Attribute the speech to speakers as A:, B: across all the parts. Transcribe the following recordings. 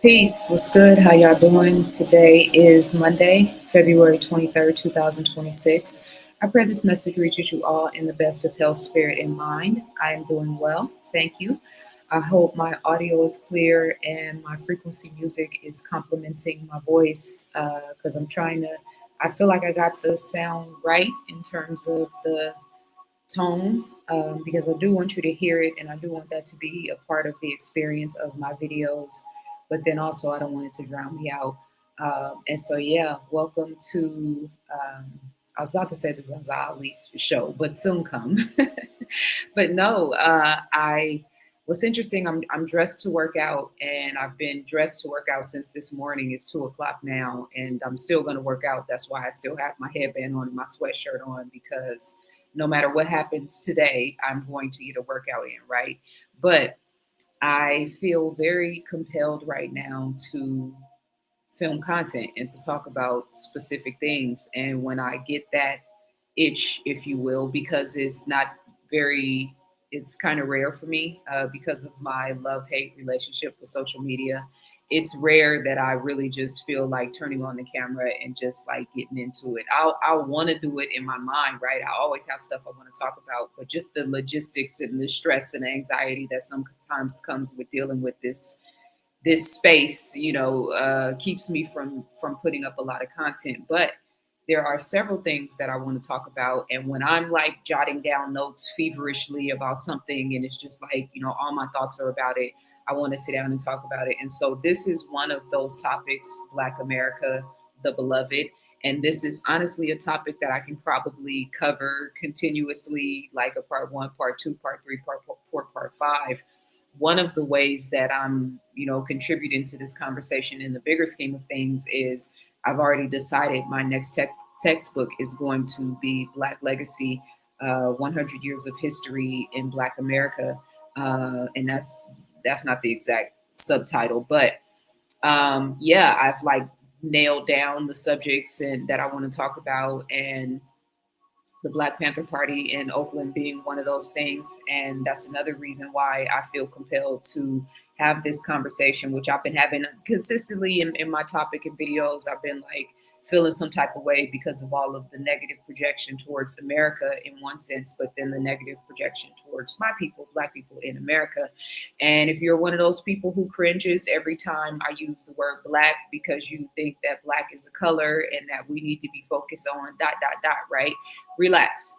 A: Peace. What's good? How y'all doing? Today is Monday, February 23rd, 2026. I pray this message reaches you all in the best of health, spirit, and mind. I am doing well. Thank you. I hope my audio is clear and my frequency music is complementing my voice because I feel like I got the sound right in terms of the tone because I do want you to hear it and I do want that to be a part of the experience of my videos. But then also, I don't want it to drown me out. Yeah, welcome to, I was about to say the ZaZaAli show, but soon come. But no, what's interesting, I'm dressed to work out and I've been dressed to work out since this morning. It's 2 o'clock now and I'm still going to work out. That's why I still have my headband on and my sweatshirt on because no matter what happens today, I'm going to get a workout in, right? But I feel very compelled right now to film content and to talk about specific things. And when I get that itch, if you will, because it's kind of rare for me because of my love hate relationship with social media. It's rare that I really just feel like turning on the camera and just like getting into it. I want to do it in my mind, right? I always have stuff I want to talk about, but just the logistics and the stress and anxiety that sometimes comes with dealing with this space, keeps me from putting up a lot of content. But there are several things that I want to talk about. And when I'm like jotting down notes feverishly about something, and it's just like, all my thoughts are about it, I want to sit down and talk about it. And so this is one of those topics, Black America, the beloved. And this is honestly a topic that I can probably cover continuously, like a part one, part two, part three, part four, part five. One of the ways that I'm, contributing to this conversation in the bigger scheme of things is I've already decided my next textbook is going to be Black Legacy, 100 Years of History in Black America. And that's not the exact subtitle, but yeah, I've like nailed down the subjects and that I want to talk about, and the Black Panther Party in Oakland being one of those things. And that's another reason why I feel compelled to have this conversation, which I've been having consistently in my topic and videos. I've been like feeling some type of way because of all of the negative projection towards America in one sense, but then the negative projection towards my people, Black people in America. And if you're one of those people who cringes every time I use the word Black because you think that Black is a color and that we need to be focused on dot, dot, dot, right? Relax.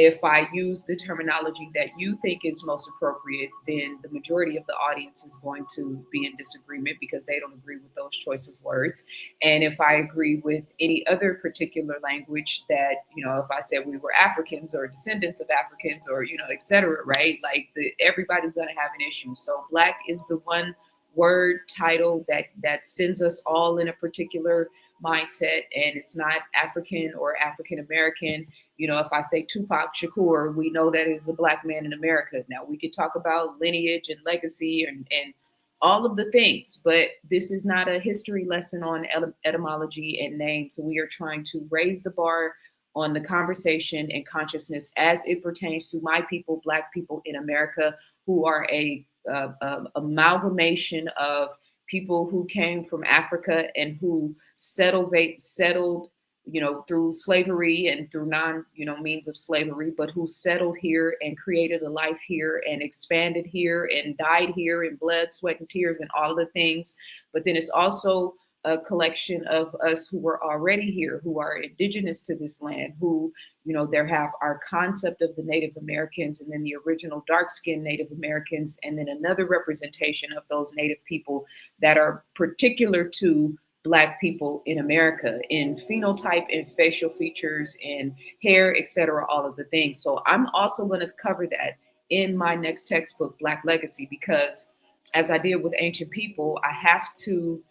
A: If I use the terminology that you think is most appropriate, then the majority of the audience is going to be in disagreement because they don't agree with those choice of words. And if I agree with any other particular language that, if I said we were Africans or descendants of Africans or, et cetera, right? Like everybody's going to have an issue. So Black is the one word title that sends us all in a particular mindset, and it's not African or African American. If I say Tupac Shakur, we know that is a Black man in America. Now we could talk about lineage and legacy and all of the things, but this is not a history lesson on etymology and names. We are trying to raise the bar on the conversation and consciousness as it pertains to my people, Black people in America, who are a amalgamation of people who came from Africa and who settled, through slavery and through means of slavery, but who settled here and created a life here and expanded here and died here in blood, sweat, and tears and all of the things. But then it's also a collection of us who were already here, who are indigenous to this land, who, there have our concept of the Native Americans and then the original dark-skinned Native Americans, and then another representation of those Native people that are particular to Black people in America in phenotype and facial features and hair, etc., all of the things. So I'm also going to cover that in my next textbook, Black Legacy, because as I did with ancient people, I have to,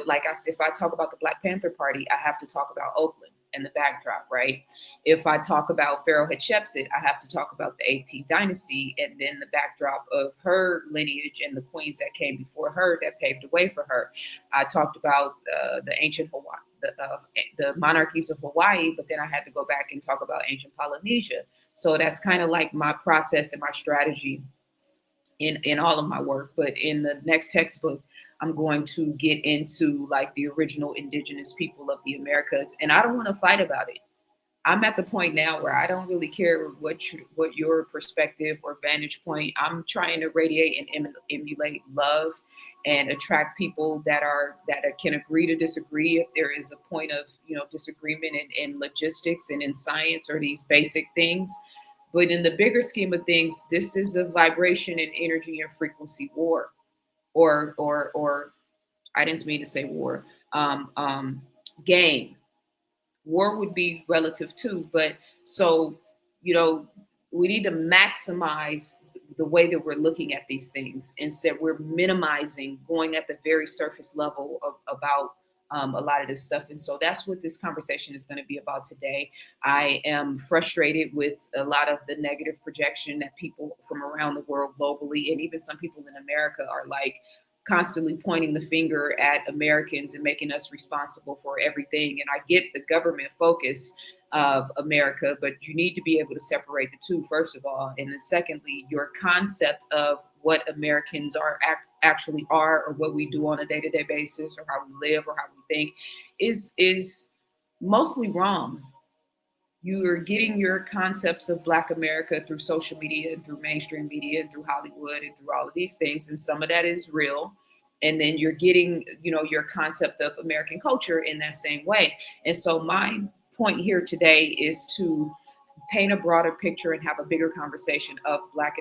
A: like I said, if I talk about the Black Panther Party, I have to talk about Oakland and the backdrop, right? If I talk about Pharaoh Hatshepsut, I have to talk about the 18th dynasty and then the backdrop of her lineage and the queens that came before her that paved the way for her. I talked about the ancient Hawaii, the monarchies of Hawaii, but then I had to go back and talk about ancient Polynesia. So that's kind of like my process and my strategy in all of my work. But in the next textbook, I'm going to get into like the original indigenous people of the Americas, and I don't want to fight about it. I'm at the point now where I don't really care what your perspective or vantage point. I'm trying to radiate and emulate love and attract people that can agree to disagree if there is a point of disagreement in logistics and in science or these basic things. But in the bigger scheme of things, this is a vibration and energy and frequency war, or I didn't mean to say war, um, um, game. War would be relative too, but so you know we need to maximize the way that we're looking at these things. Instead, we're minimizing, going at the very surface level about a lot of this stuff. And so that's what this conversation is going to be about today. I am frustrated with a lot of the negative projection that people from around the world globally, and even some people in America, are like constantly pointing the finger at Americans and making us responsible for everything. And I get the government focus of America, but you need to be able to separate the two, first of all. And then secondly, your concept of what Americans actually are, or what we do on a day-to-day basis, or how we live, or how we think, is mostly wrong. You are getting your concepts of Black America through social media and through mainstream media and through Hollywood and through all of these things, and some of that is real. And then you're getting, your concept of American culture in that same way. And so my point here today is to paint a broader picture and have a bigger conversation of Black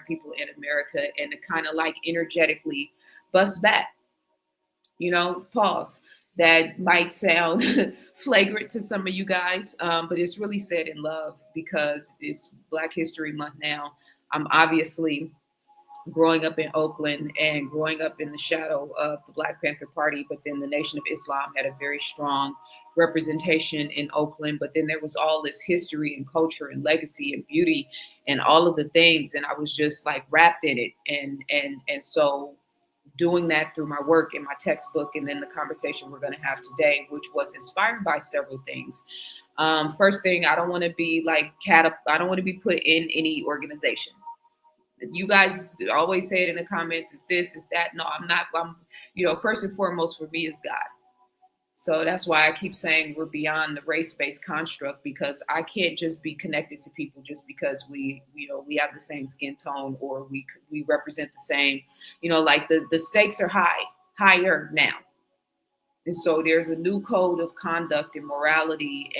A: people in America, and to kind of like energetically bust back, pause. That might sound flagrant to some of you guys, but it's really said in love, because it's Black History Month now. I'm obviously growing up in Oakland and growing up in the shadow of the Black Panther Party, but then the Nation of Islam had a very strong representation in Oakland. But then there was all this history and culture and legacy and beauty and all of the things, and I was just like wrapped in it. And so doing that through my work in my textbook, and then the conversation we're going to have today, which was inspired by several things. First thing, I don't want to be like I don't want to be put in any organization. You guys always say it in the comments, it's this, it's that. No, I'm not. First and foremost for me is God. So that's why I keep saying we're beyond the race-based construct, because I can't just be connected to people just because we have the same skin tone, or we represent the same, like the stakes are higher now. And so there's a new code of conduct and morality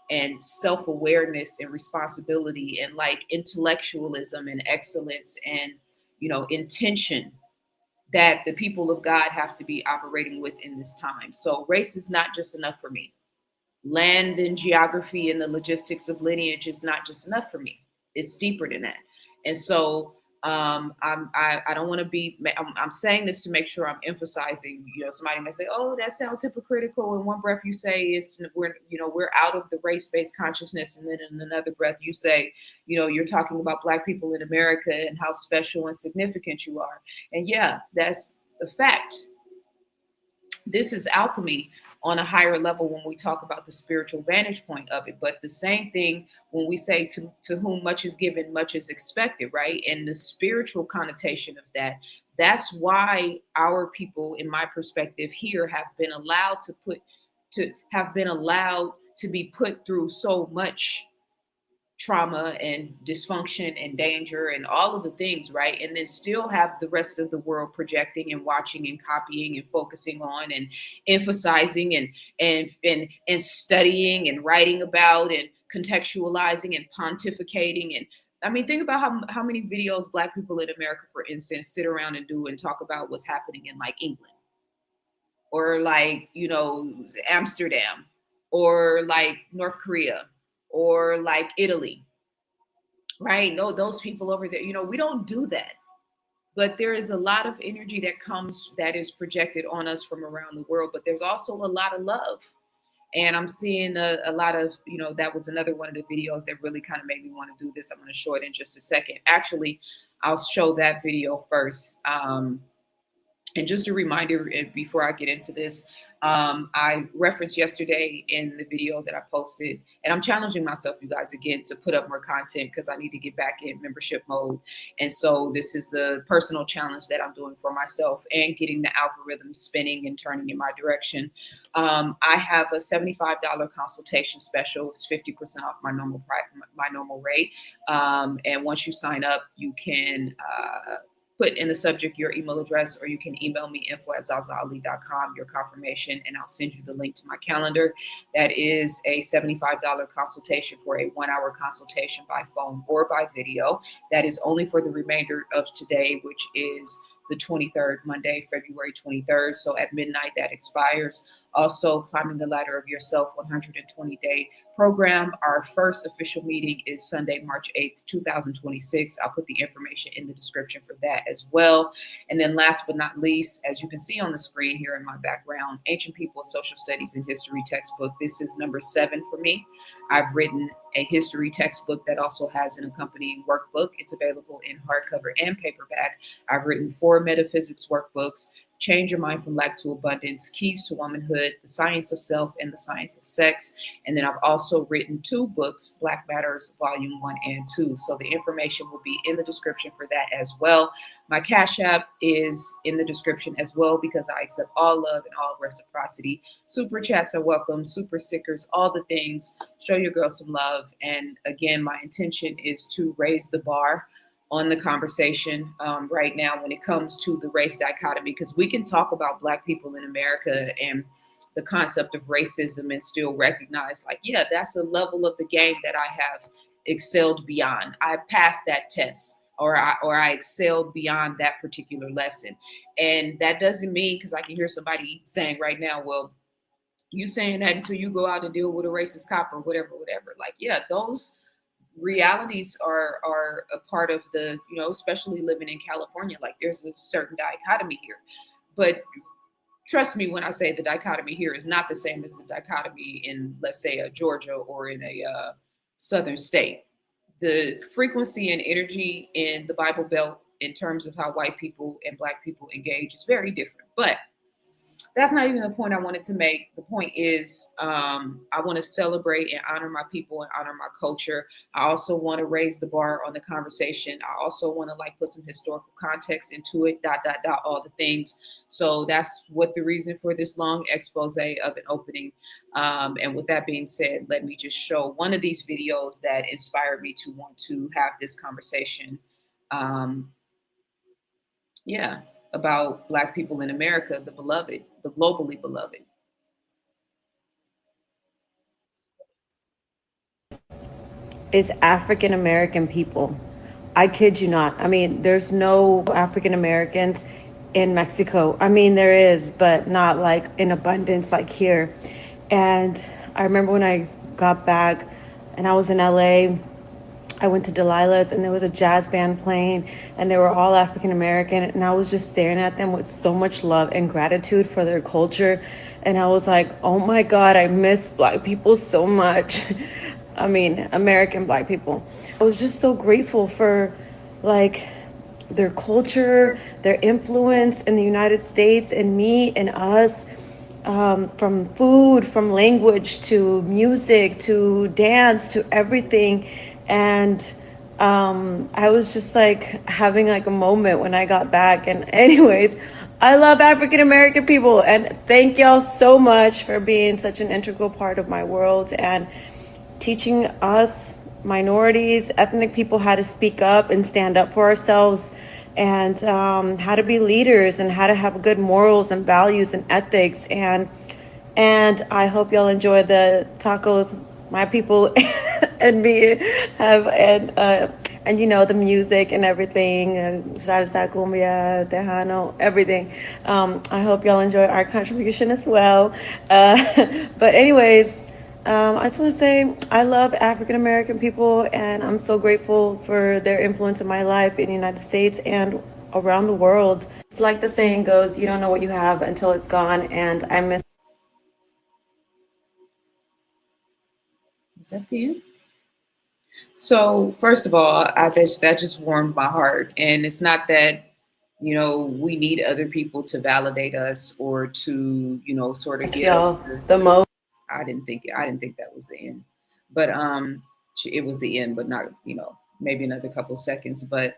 A: and self-awareness and responsibility and like intellectualism and excellence and intention that the people of God have to be operating with in this time. So race is not just enough for me. Land and geography and the logistics of lineage is not just enough for me. It's deeper than that. And so I don't want to be. I'm saying this to make sure I'm emphasizing. Somebody may say, "Oh, that sounds hypocritical." In one breath, you say we're out of the race-based consciousness, and then in another breath, you say, you're talking about Black people in America and how special and significant you are. And yeah, that's a fact. This is alchemy on a higher level when we talk about the spiritual vantage point of it. But the same thing when we say to whom much is given, much is expected, right? And the spiritual connotation of that, that's why our people, in my perspective here, have been allowed to be put through so much trauma and dysfunction and danger and all of the things, right? And then still have the rest of the world projecting and watching and copying and focusing on and emphasizing and studying and writing about and contextualizing and pontificating. And I mean, think about how many videos Black people in America, for instance, sit around and do and talk about what's happening in like England, or like Amsterdam, or like North Korea, or like Italy, right? No, those people over there, we don't do that. But there is a lot of energy that is projected on us from around the world, but there's also a lot of love. And I'm seeing a lot of, that was another one of the videos that really kind of made me want to do this. I'm going to show it in just a second. Actually, I'll show that video first. And just a reminder before I get into this, I referenced yesterday in the video that I posted, and I'm challenging myself, you guys, again, to put up more content because I need to get back in membership mode. And so this is a personal challenge that I'm doing for myself and getting the algorithm spinning and turning in my direction. I have a $75 consultation special. It's 50% off my normal rate. And once you sign up, you can put in the subject your email address, or you can email me info@zazaali.com, your confirmation, and I'll send you the link to my calendar. That is a $75 consultation for a 1 hour consultation by phone or by video. That is only for the remainder of today, which is the 23rd, Monday, February 23rd. So at midnight, that expires. Also, Climbing the Ladder of Yourself 120-day program. Our first official meeting is Sunday, March 8th, 2026. I'll put the information in the description for that as well. And then last but not least, as you can see on the screen here in my background, Ancient People, Social Studies and History textbook. This is number 7 for me. I've written a history textbook that also has an accompanying workbook. It's available in hardcover and paperback. I've written 4 metaphysics workbooks: Change Your Mind from Lack to Abundance, Keys to Womanhood, The Science of Self, and The Science of Sex. And then I've also written 2 books, Black Matters, Volume 1 and 2. So the information will be in the description for that as well. My Cash App is in the description as well, because I accept all love and all reciprocity. Super chats are welcome, super stickers, all the things. Show your girl some love. And again, my intention is to raise the bar on the conversation right now when it comes to the race dichotomy, because we can talk about Black people in America and the concept of racism and still recognize, like, yeah, that's a level of the game that I have excelled beyond. I passed that test, or I excelled beyond that particular lesson. And that doesn't mean, because I can hear somebody saying right now, well, you saying that until you go out and deal with a racist cop or whatever. Like, yeah, those realities are a part of the, especially living in California. Like, there's a certain dichotomy here. But trust me when I say the dichotomy here is not the same as the dichotomy in, let's say, a Georgia or in a southern state. The frequency and energy in the Bible Belt in terms of how white people and Black people engage is very different. But that's not even the point I wanted to make. The point is, I want to celebrate and honor my people and honor my culture. I also want to raise the bar on the conversation. I also want to, like, put some historical context into it, all the things. So that's what the reason for this long expose of an opening. And with that being said, let me just show one of these videos that inspired me to want to have this conversation. Yeah, about Black people in America, the beloved, the globally beloved.
B: Is African American people. I kid you not. I mean, there's no African Americans in Mexico. I mean, there is, but not like in abundance like here. And I remember when I got back and I was in LA, I went to Delilah's and there was a jazz band playing and they were all African American, and I was just staring at them with so much love and gratitude for their culture. And I was like, oh my God, I miss Black people so much. I mean, American Black people. I was just so grateful for, like, their culture, their influence in the United States and me and us, from food, from language to music to dance to everything. And I was just like having like a moment when I got back. And anyways, I love African American people, and thank y'all so much for being such an integral part of my world and teaching us minorities, ethnic people, how to speak up and stand up for ourselves, and how to be leaders and how to have good morals and values and ethics. And I hope y'all enjoy the tacos my people and me have, and you know, the music and everything, salsa, cumbia, tejano, everything. I hope y'all enjoy our contribution as well. But anyways, I just want to say I love African American people, and I'm so grateful for their influence in my life in the United States and around the world. It's like the saying goes, you don't know what you have until it's gone, and I miss.
A: Is that the end? So first of all, that just warmed my heart, and it's not that We need other people to validate us or to, sort of
B: Yes,
A: get us
B: y'all.
A: to.
B: The most.
A: I didn't think that was the end, but it was the end, but not, maybe another couple seconds. But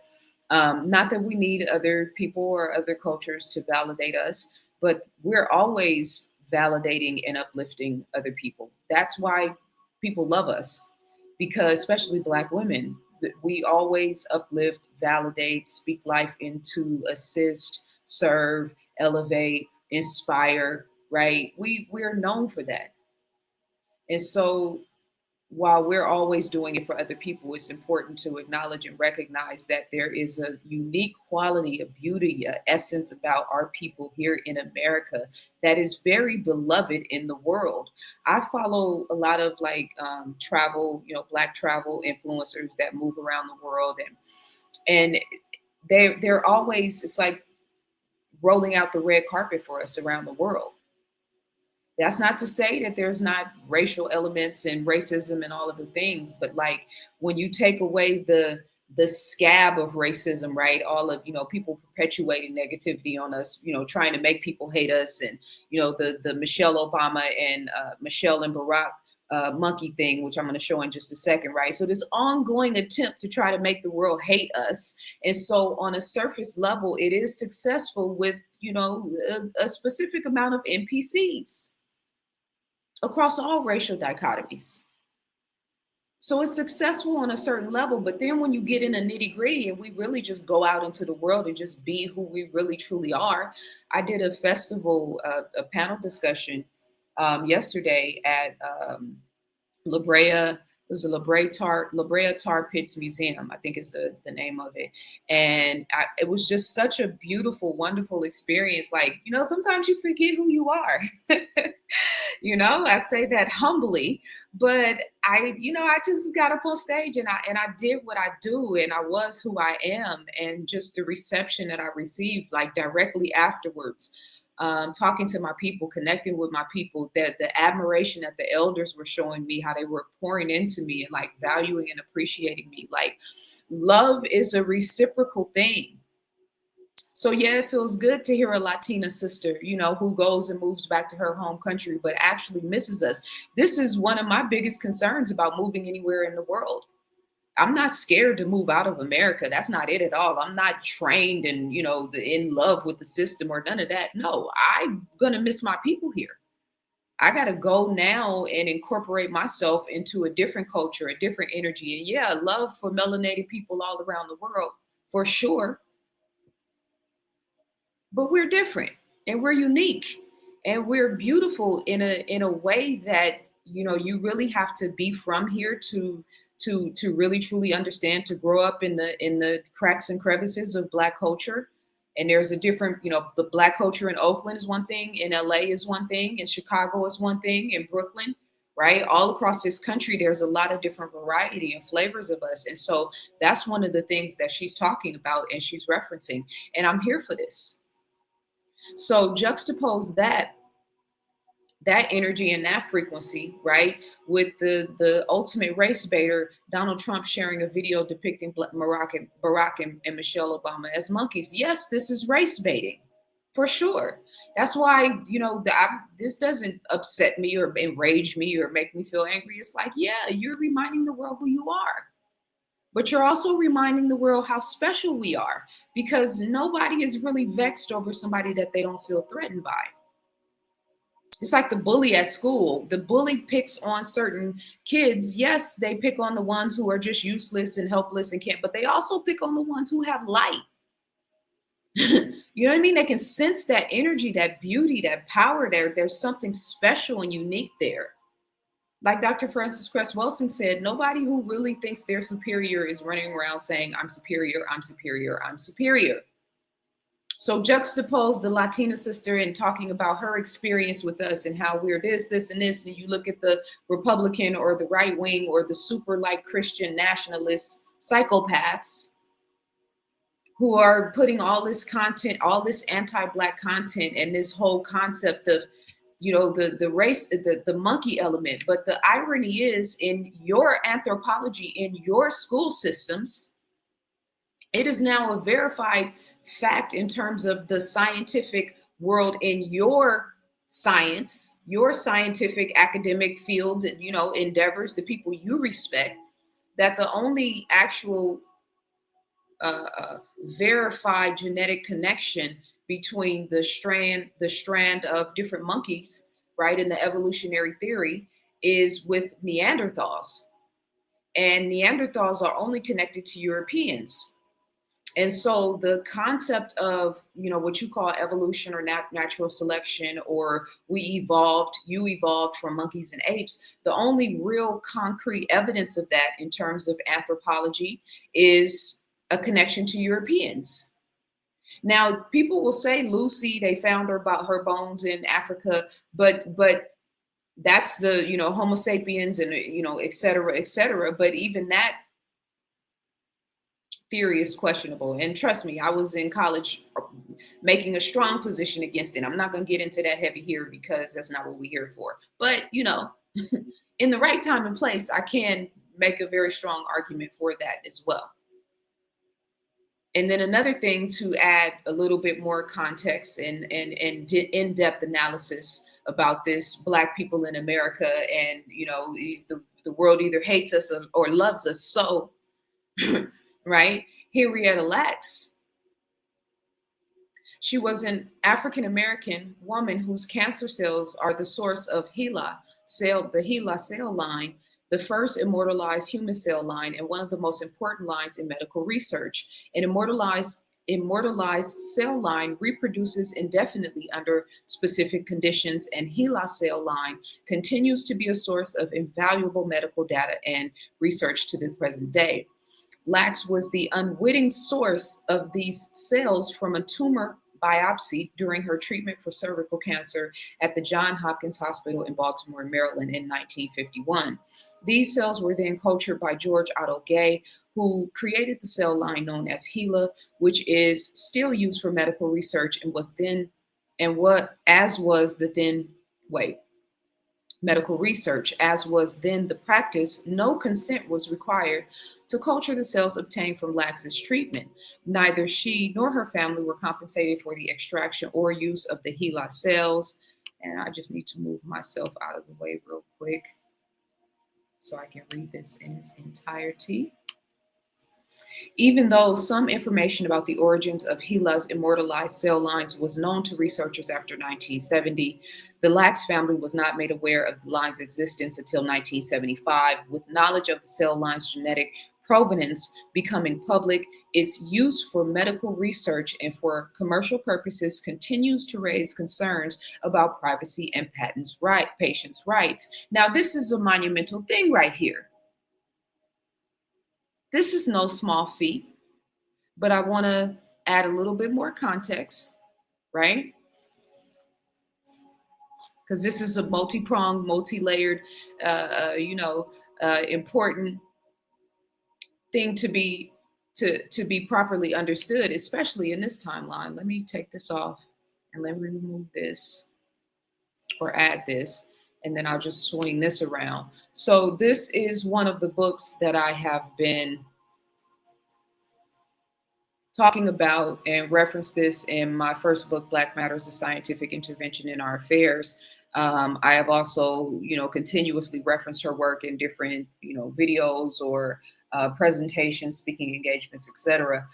A: not that we need other people or other cultures to validate us, but we're always validating and uplifting other people. That's why people love us, because especially Black women, we always uplift, validate, speak life into, assist, serve, elevate, inspire. Right? We're known for that. And so while we're always doing it for other people, it's important to acknowledge and recognize that there is a unique quality, a beauty, a essence about our people here in America that is very beloved in the world. I follow a lot of travel, Black travel influencers that move around the world, and they're always, it's like rolling out the red carpet for us around the world. That's not to say that there's not racial elements and racism and all of the things, but like when you take away the scab of racism, right? All of, people perpetuating negativity on us, trying to make people hate us, and the Michelle Obama and Michelle and Barack monkey thing, which I'm going to show in just a second, right? So this ongoing attempt to try to make the world hate us, and so on a surface level, it is successful with a specific amount of NPCs across all racial dichotomies. So it's successful on a certain level, but then when you get in a nitty gritty and we really just go out into the world and just be who we really truly are. I did a festival, a panel discussion yesterday at La Brea. There's a La Brea Tar Pits Museum. I think is the name of it. And it was just such a beautiful, wonderful experience. Like, sometimes you forget who you are. I say that humbly, but I just got up on stage and I did what I do, and I was who I am, and just the reception that I received, like directly afterwards, talking to my people, connecting with my people, that the admiration that the elders were showing me, how they were pouring into me and like valuing and appreciating me. Like, love is a reciprocal thing. So yeah, it feels good to hear a Latina sister, who goes and moves back to her home country, but actually misses us. This is one of my biggest concerns about moving anywhere in the world. I'm not scared to move out of America. That's not it at all. I'm not trained and, in love with the system or none of that. No, I'm going to miss my people here. I got to go now and incorporate myself into a different culture, a different energy. And yeah, love for melanated people all around the world, for sure, but we're different and we're unique and we're beautiful in a way that you really have to be from here to really truly understand, to grow up in the cracks and crevices of Black culture. And there's a different, the Black culture in Oakland is one thing, in LA is one thing, in Chicago is one thing, in Brooklyn, right? All across this country, there's a lot of different variety and flavors of us. And so that's one of the things that she's talking about and she's referencing. And I'm here for this. So juxtapose that energy and that frequency, right, with the ultimate race baiter, Donald Trump sharing a video depicting Barack and Michelle Obama as monkeys. Yes, this is race baiting, for sure. That's why this doesn't upset me or enrage me or make me feel angry. It's like, yeah, you're reminding the world who you are. But you're also reminding the world how special we are, because nobody is really vexed over somebody that they don't feel threatened by. It's like the bully at school. The bully picks on certain kids. Yes, they pick on the ones who are just useless and helpless and can't, but they also pick on the ones who have light. You know what I mean? They can sense that energy, that beauty, that power there. There's something special and unique there. Like Dr. Francis Cress Welsing said, nobody who really thinks they're superior is running around saying, I'm superior, I'm superior, I'm superior. So juxtapose the Latina sister and talking about her experience with us and how we're this, and this, and you look at the Republican or the right wing or the super like Christian nationalist psychopaths who are putting all this content, all this anti-Black content, and this whole concept of the race, the monkey element. But the irony is, in your anthropology, in your school systems, it is now a verified fact in terms of the scientific world in your science, your scientific academic fields and endeavors, the people you respect, that the only actual verified genetic connection between the strand of different monkeys, right, in the evolutionary theory, is with Neanderthals, and Neanderthals are only connected to Europeans. And so the concept of what you call evolution or natural selection, or you evolved from monkeys and apes, the only real concrete evidence of that in terms of anthropology is a connection to Europeans. Now people will say Lucy, they found her bones in Africa, but that's the Homo sapiens and et cetera, et cetera. But even that theory is questionable. And trust me, I was in college making a strong position against it. I'm not going to get into that heavy here because that's not what we're here for. But, in the right time and place, I can make a very strong argument for that as well. And then another thing to add a little bit more context and in-depth analysis about this Black people in America, and the world either hates us or loves us so. Right? Henrietta Lacks, she was an African American woman whose cancer cells are the source of the HeLa cell line, the first immortalized human cell line, and one of the most important lines in medical research. An immortalized cell line reproduces indefinitely under specific conditions, and HeLa cell line continues to be a source of invaluable medical data and research to the present day. Lax was the unwitting source of these cells from a tumor biopsy during her treatment for cervical cancer at the Johns Hopkins Hospital in Baltimore, Maryland in 1951. These cells were then cultured by George Otto Gay, who created the cell line known as HeLa, which is still used for medical research and was then, and what, as was the then, wait, medical research, as was then the practice, no consent was required to culture the cells obtained from Lax's treatment. Neither she nor her family were compensated for the extraction or use of the HeLa cells. And I just need to move myself out of the way real quick so I can read this in its entirety. Even though some information about the origins of HeLa's immortalized cell lines was known to researchers after 1970, the Lax family was not made aware of the line's existence until 1975. With knowledge of the cell line's genetic provenance becoming public, its use for medical research and for commercial purposes continues to raise concerns about privacy and patients' rights. Now, this is a monumental thing right here. This is no small feat, but I want to add a little bit more context, right? Because this is a multi-pronged, multi-layered, important thing to be properly understood, especially in this timeline. Let me take this off and let me remove this or add this, and then I'll just swing this around. So this is one of the books that I have been talking about and referenced this in my first book, Black Matters, a Scientific Intervention in Our Affairs. I have also, continuously referenced her work in different, videos or presentations, speaking engagements, etc.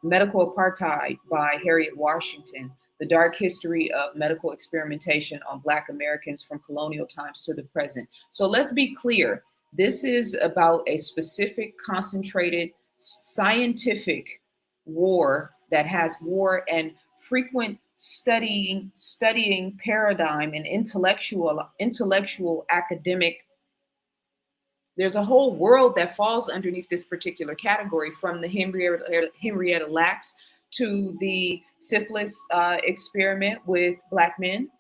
A: Medical Apartheid by Harriet Washington, The Dark History of Medical Experimentation on Black Americans from Colonial Times to the Present. So let's be clear. This is about a specific, concentrated, scientific war that has war and frequent studying paradigm and intellectual academic. There's a whole world that falls underneath this particular category, from the Henrietta Lacks to the syphilis experiment with Black men,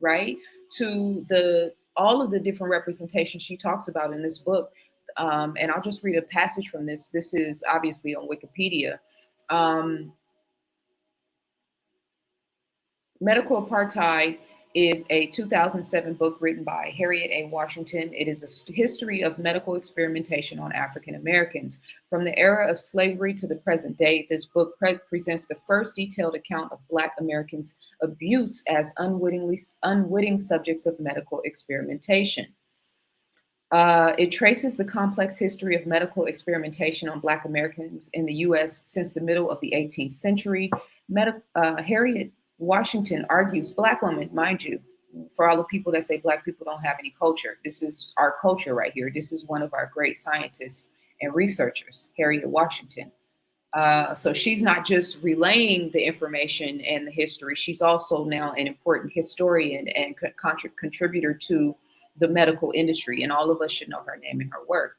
A: right? To all of the different representations she talks about in this book. And I'll just read a passage from this. This is obviously on Wikipedia. Medical apartheid is a 2007 book written by Harriet A. Washington. It is a history of medical experimentation on African Americans. From the era of slavery to the present day, this book presents the first detailed account of Black Americans' abuse as unwitting subjects of medical experimentation. It traces the complex history of medical experimentation on Black Americans in the U.S. since the middle of the 18th century. Harriet Washington argues, Black women, mind you, for all the people that say Black people don't have any culture, this is our culture right here. This is one of our great scientists and researchers, Harriet Washington. So she's not just relaying the information and the history, she's also now an important historian and contributor to the medical industry, and all of us should know her name and her work.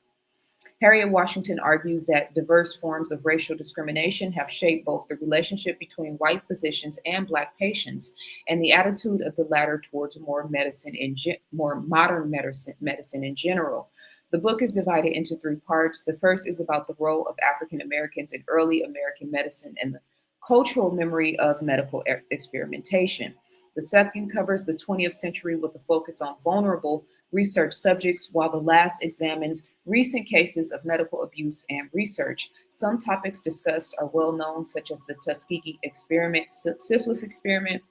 A: Harriet Washington argues that diverse forms of racial discrimination have shaped both the relationship between white physicians and Black patients, and the attitude of the latter towards more modern medicine in general. The book is divided into three parts. The first is about the role of African Americans in early American medicine and the cultural memory of medical experimentation. The second covers the 20th century with a focus on vulnerable research subjects, while the last examines recent cases of medical abuse and research. Some topics discussed are well known, such as the Tuskegee experiment, syphilis experiment,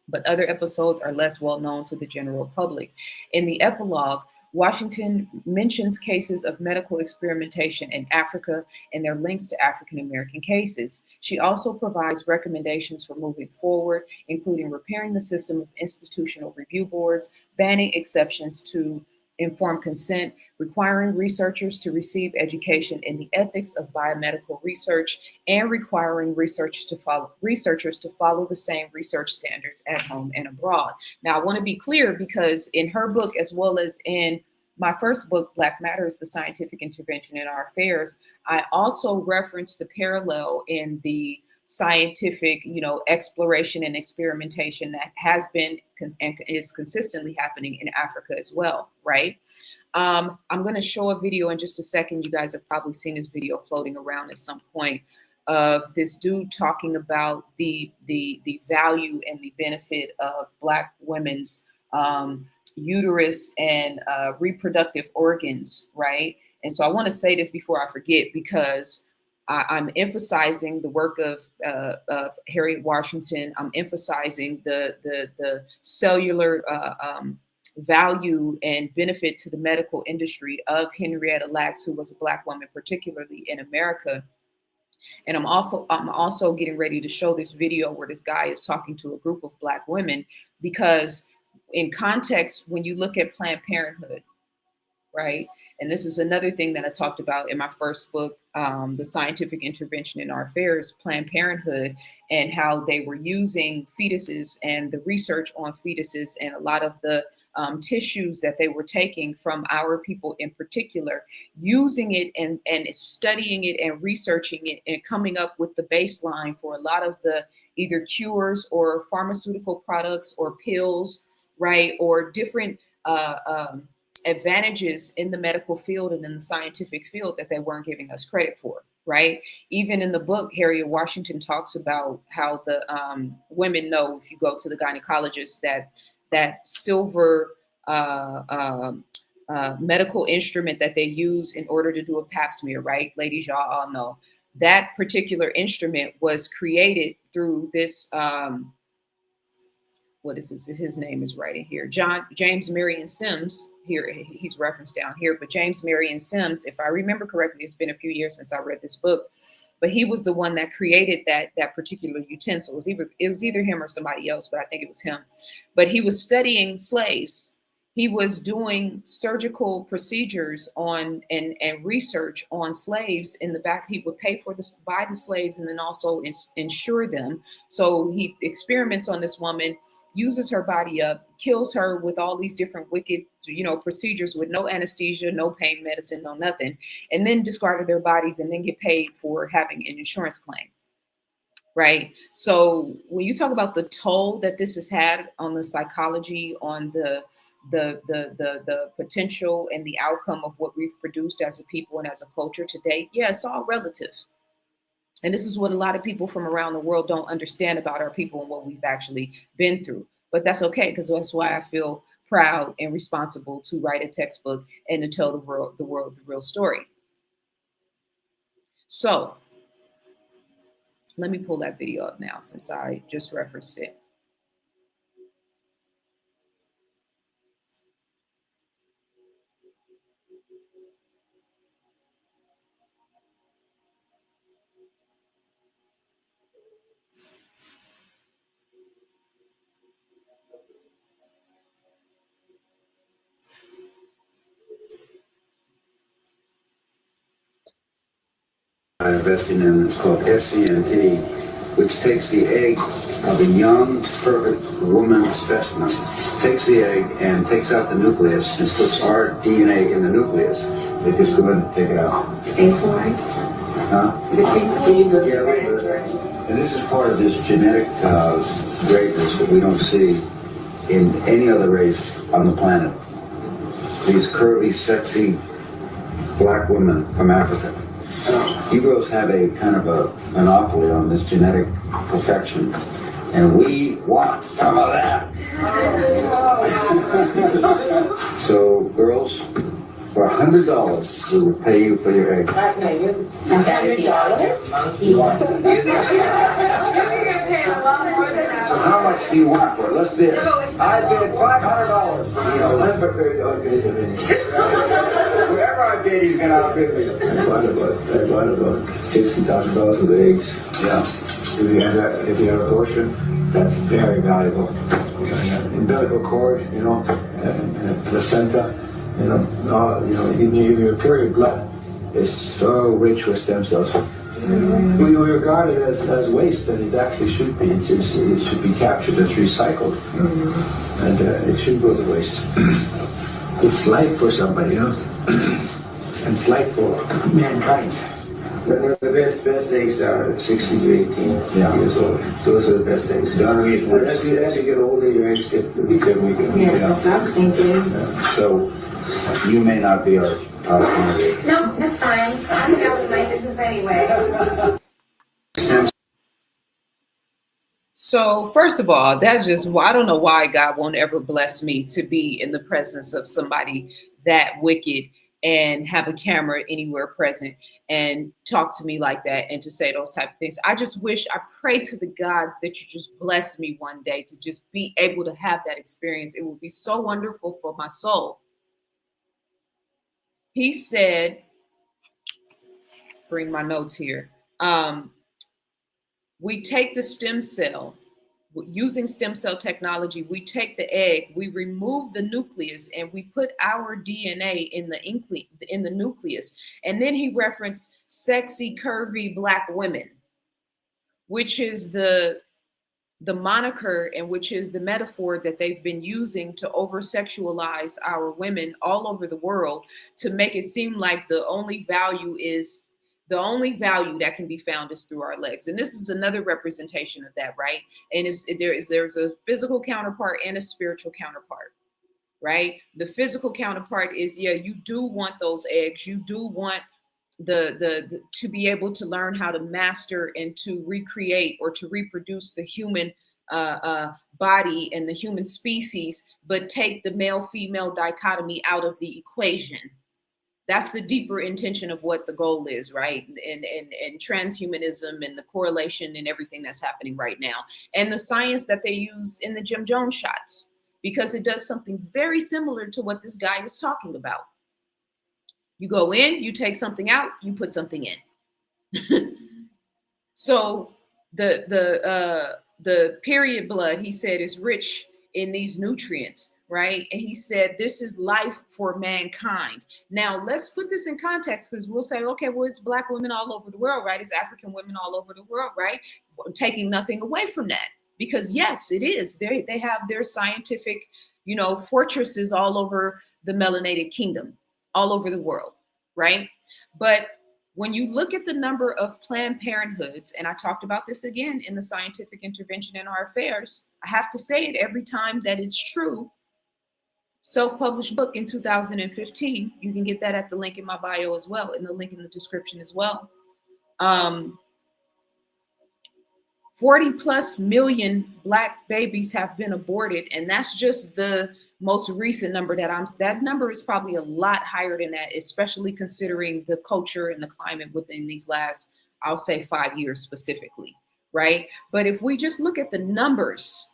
A: but other episodes are less well known to the general public. In the epilogue, Washington mentions cases of medical experimentation in Africa and their links to African American cases. She also provides recommendations for moving forward, including repairing the system of institutional review boards, banning exceptions to informed consent, requiring researchers to receive education in the ethics of biomedical research, and requiring researchers to follow the same research standards at home and abroad. Now, I want to be clear because in her book, as well as in my first book, Black Matters, The Scientific Intervention in Our Affairs, I also referenced the parallel in the scientific, exploration and experimentation that has been and is consistently happening in Africa as well, right? I'm going to show a video in just a second. You guys have probably seen this video floating around at some point of this dude talking about the value and the benefit of Black women's uterus and reproductive organs, right? And so I want to say this before I forget because I'm emphasizing the work of Harriet Washington. I'm emphasizing the cellular value and benefit to the medical industry of Henrietta Lacks, who was a Black woman, particularly in America. And I'm also getting ready to show this video where this guy is talking to a group of Black women because in context, when you look at Planned Parenthood, right? And this is another thing that I talked about in my first book, The Scientific Intervention in Our Affairs, Planned Parenthood, and how they were using fetuses and the research on fetuses and a lot of the tissues that they were taking from our people in particular, using it and studying it and researching it and coming up with the baseline for a lot of the either cures or pharmaceutical products or pills, right? Or different advantages in the medical field and in the scientific field that they weren't giving us credit for, right? Even in the book, Harriet Washington talks about how the women know, if you go to the gynecologist, that silver medical instrument that they use in order to do a pap smear, right? Ladies, y'all all know that particular instrument was created through this what is his name is right in here. James Marion Sims, here he's referenced down here, but James Marion Sims, if I remember correctly, it's been a few years since I read this book, but he was the one that created that particular utensil. It was either him or somebody else, but I think it was him. But he was studying slaves. He was doing surgical procedures on and research on slaves in the back. He would pay for this, buy the slaves, and then also insure them. So he experiments on this woman, uses her body up, kills her with all these different wicked, procedures with no anesthesia, no pain medicine, no nothing, and then discarded their bodies and then get paid for having an insurance claim. Right. So when you talk about the toll that this has had on the psychology, on the potential and the outcome of what we've produced as a people and as a culture today, yeah, it's all relative. And this is what a lot of people from around the world don't understand about our people and what we've actually been through. But that's okay, because that's why I feel proud and responsible to write a textbook and to tell the world the real story. So let me pull that video up now since I just referenced it.
C: Investing in it's called SCNT, which takes the egg of a young, perfect woman specimen, takes the egg and takes out the nucleus and puts our DNA in the nucleus. They just go ahead and take it out.
D: Pay for it?
C: Huh?
D: The pay for Jesus.
C: Yeah, and this is part of this genetic greatness that we don't see in any other race on the planet. These curvy, sexy black women from Africa. You girls have a kind of a monopoly on this genetic perfection, and we want some of that. So, girls, for $100, we will pay you for your egg.
D: $100?
C: You want it? So how much do you want for it? Let's bid. I bid $500 for the Olympic. Wherever I bid, he's going to outbid me.
E: I bought about $60,000 of eggs.
C: Yeah.
E: If you have abortion, that's very valuable. Umbilical cord, placenta, even your period blood is so rich with stem cells. When you regard it as waste, then it actually should be. It should be captured as recycled, and it shouldn't go to waste. It's life for somebody, and it's life for mankind. The best eggs are 60 to 18 years old. Those are the best eggs. As you get older, your eggs get weaker and weaker.
D: Yeah, that's what I was thinking.
C: So you may not be our candidate.
D: No, that's fine. I think that was my business anyway.
A: So first of all, that's just, I don't know why God won't ever bless me to be in the presence of somebody that wicked and have a camera anywhere present and talk to me like that and to say those type of things. I just wish, I pray to the gods that you just bless me one day to just be able to have that experience. It would be so wonderful for my soul. He said, bring my notes here. We take the stem cell, using stem cell technology, we take the egg, we remove the nucleus, and we put our DNA in the nucleus. And then he referenced sexy, curvy black women, which is the moniker and which is the metaphor that they've been using to over-sexualize our women all over the world, to make it seem like the only value that can be found is through our legs. And this is another representation of that, right? And there's a physical counterpart and a spiritual counterpart, right? The physical counterpart is, yeah, you do want those eggs. You do want the to be able to learn how to master and to recreate or to reproduce the human body and the human species, but take the male-female dichotomy out of the equation. That's the deeper intention of what the goal is, right? And transhumanism and the correlation and everything that's happening right now. And the science that they used in the Jim Jones shots, because it does something very similar to what this guy is talking about. You go in, you take something out, you put something in. So the period blood, he said, is rich in these nutrients, right? And he said, this is life for mankind. Now, let's put this in context, because we'll say, okay, well, it's black women all over the world, right? It's African women all over the world, right? Taking nothing away from that, because yes, it is. They have their scientific, fortresses all over the melanated kingdom, all over the world, right? But when you look at the number of Planned Parenthoods, and I talked about this again in the Scientific Intervention in Our Affairs, I have to say it every time that it's true. Self-published book in 2015. You can get that at the link in my bio as well, and the link in the description as well. 40 plus million black babies have been aborted, and that's just the most recent number that number is probably a lot higher than that, especially considering the culture and the climate within these last, I'll say, 5 years specifically, right? But if we just look at the numbers,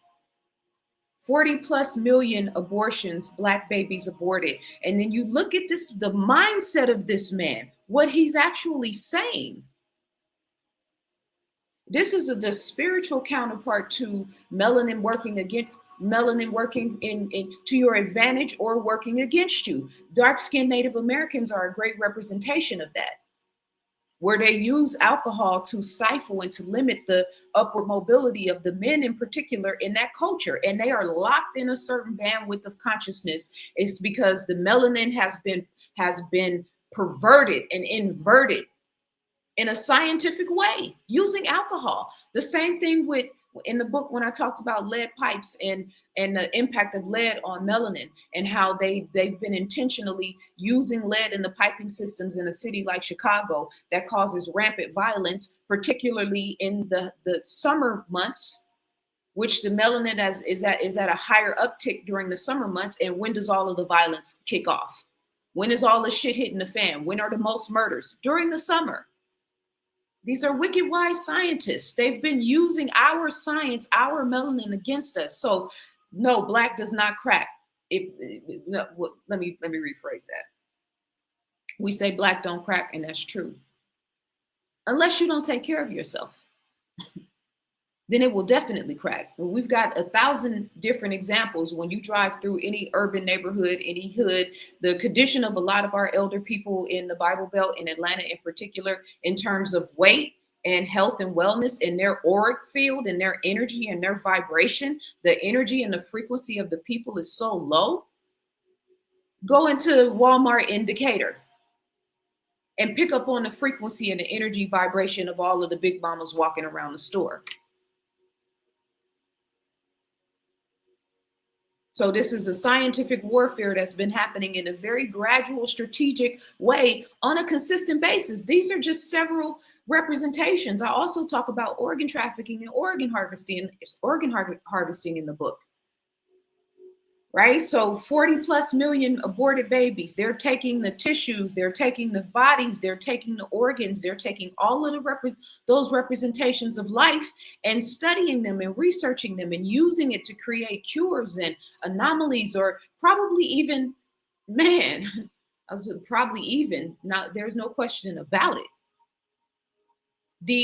A: 40 plus million abortions, black babies aborted, and then you look at this, the mindset of this man, what he's actually saying. This is the spiritual counterpart to melanin working in to your advantage or working against you. Dark-skinned Native Americans are a great representation of that, where they use alcohol to stifle and to limit the upward mobility of the men in particular in that culture. And they are locked in a certain bandwidth of consciousness. It's because the melanin has been perverted and inverted in a scientific way using alcohol. The same thing with in the book when I talked about lead pipes and the impact of lead on melanin and how they've been intentionally using lead in the piping systems in a city like Chicago that causes rampant violence, particularly in the summer months, which the melanin is at a higher uptick during the summer months. And when does all of the violence kick off? When is all the shit hitting the fan? When are the most murders? During the summer. These are wicked wise scientists. They've been using our science, our melanin against us. So no, black does not crack. No, let me rephrase that. We say black don't crack, and that's true. Unless you don't take care of yourself, then it will definitely crack. Well, we've got 1,000 different examples. When you drive through any urban neighborhood, any hood, the condition of a lot of our elder people in the Bible Belt, in Atlanta in particular, in terms of weight and health and wellness and their auric field and their energy and their vibration, the energy and the frequency of the people is so low. Go into Walmart indicator and pick up on the frequency and the energy vibration of all of the big mamas walking around the store. So this is a scientific warfare that's been happening in a very gradual, strategic way on a consistent basis. These are just several representations. I also talk about organ trafficking and organ harvesting in the book. Right? So 40 plus million aborted babies, they're taking the tissues, they're taking the bodies, they're taking the organs, they're taking all of those representations of life and studying them and researching them and using it to create cures and anomalies, or probably even, man, there's no question about it.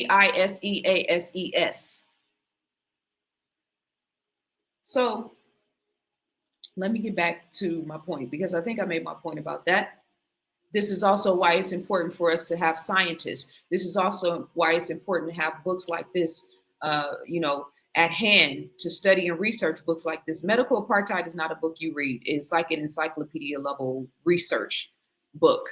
A: DISEASES. So let me get back to my point, because I think I made my point about that. This is also why it's important for us to have scientists. This is also why it's important to have books like this, at hand to study and research books like this. Medical Apartheid is not a book you read. It's like an encyclopedia level research book,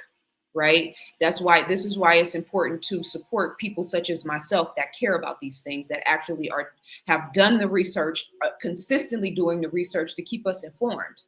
A: right? This is why it's important to support people such as myself that care about these things, that actually have done the research, consistently doing the research to keep us informed.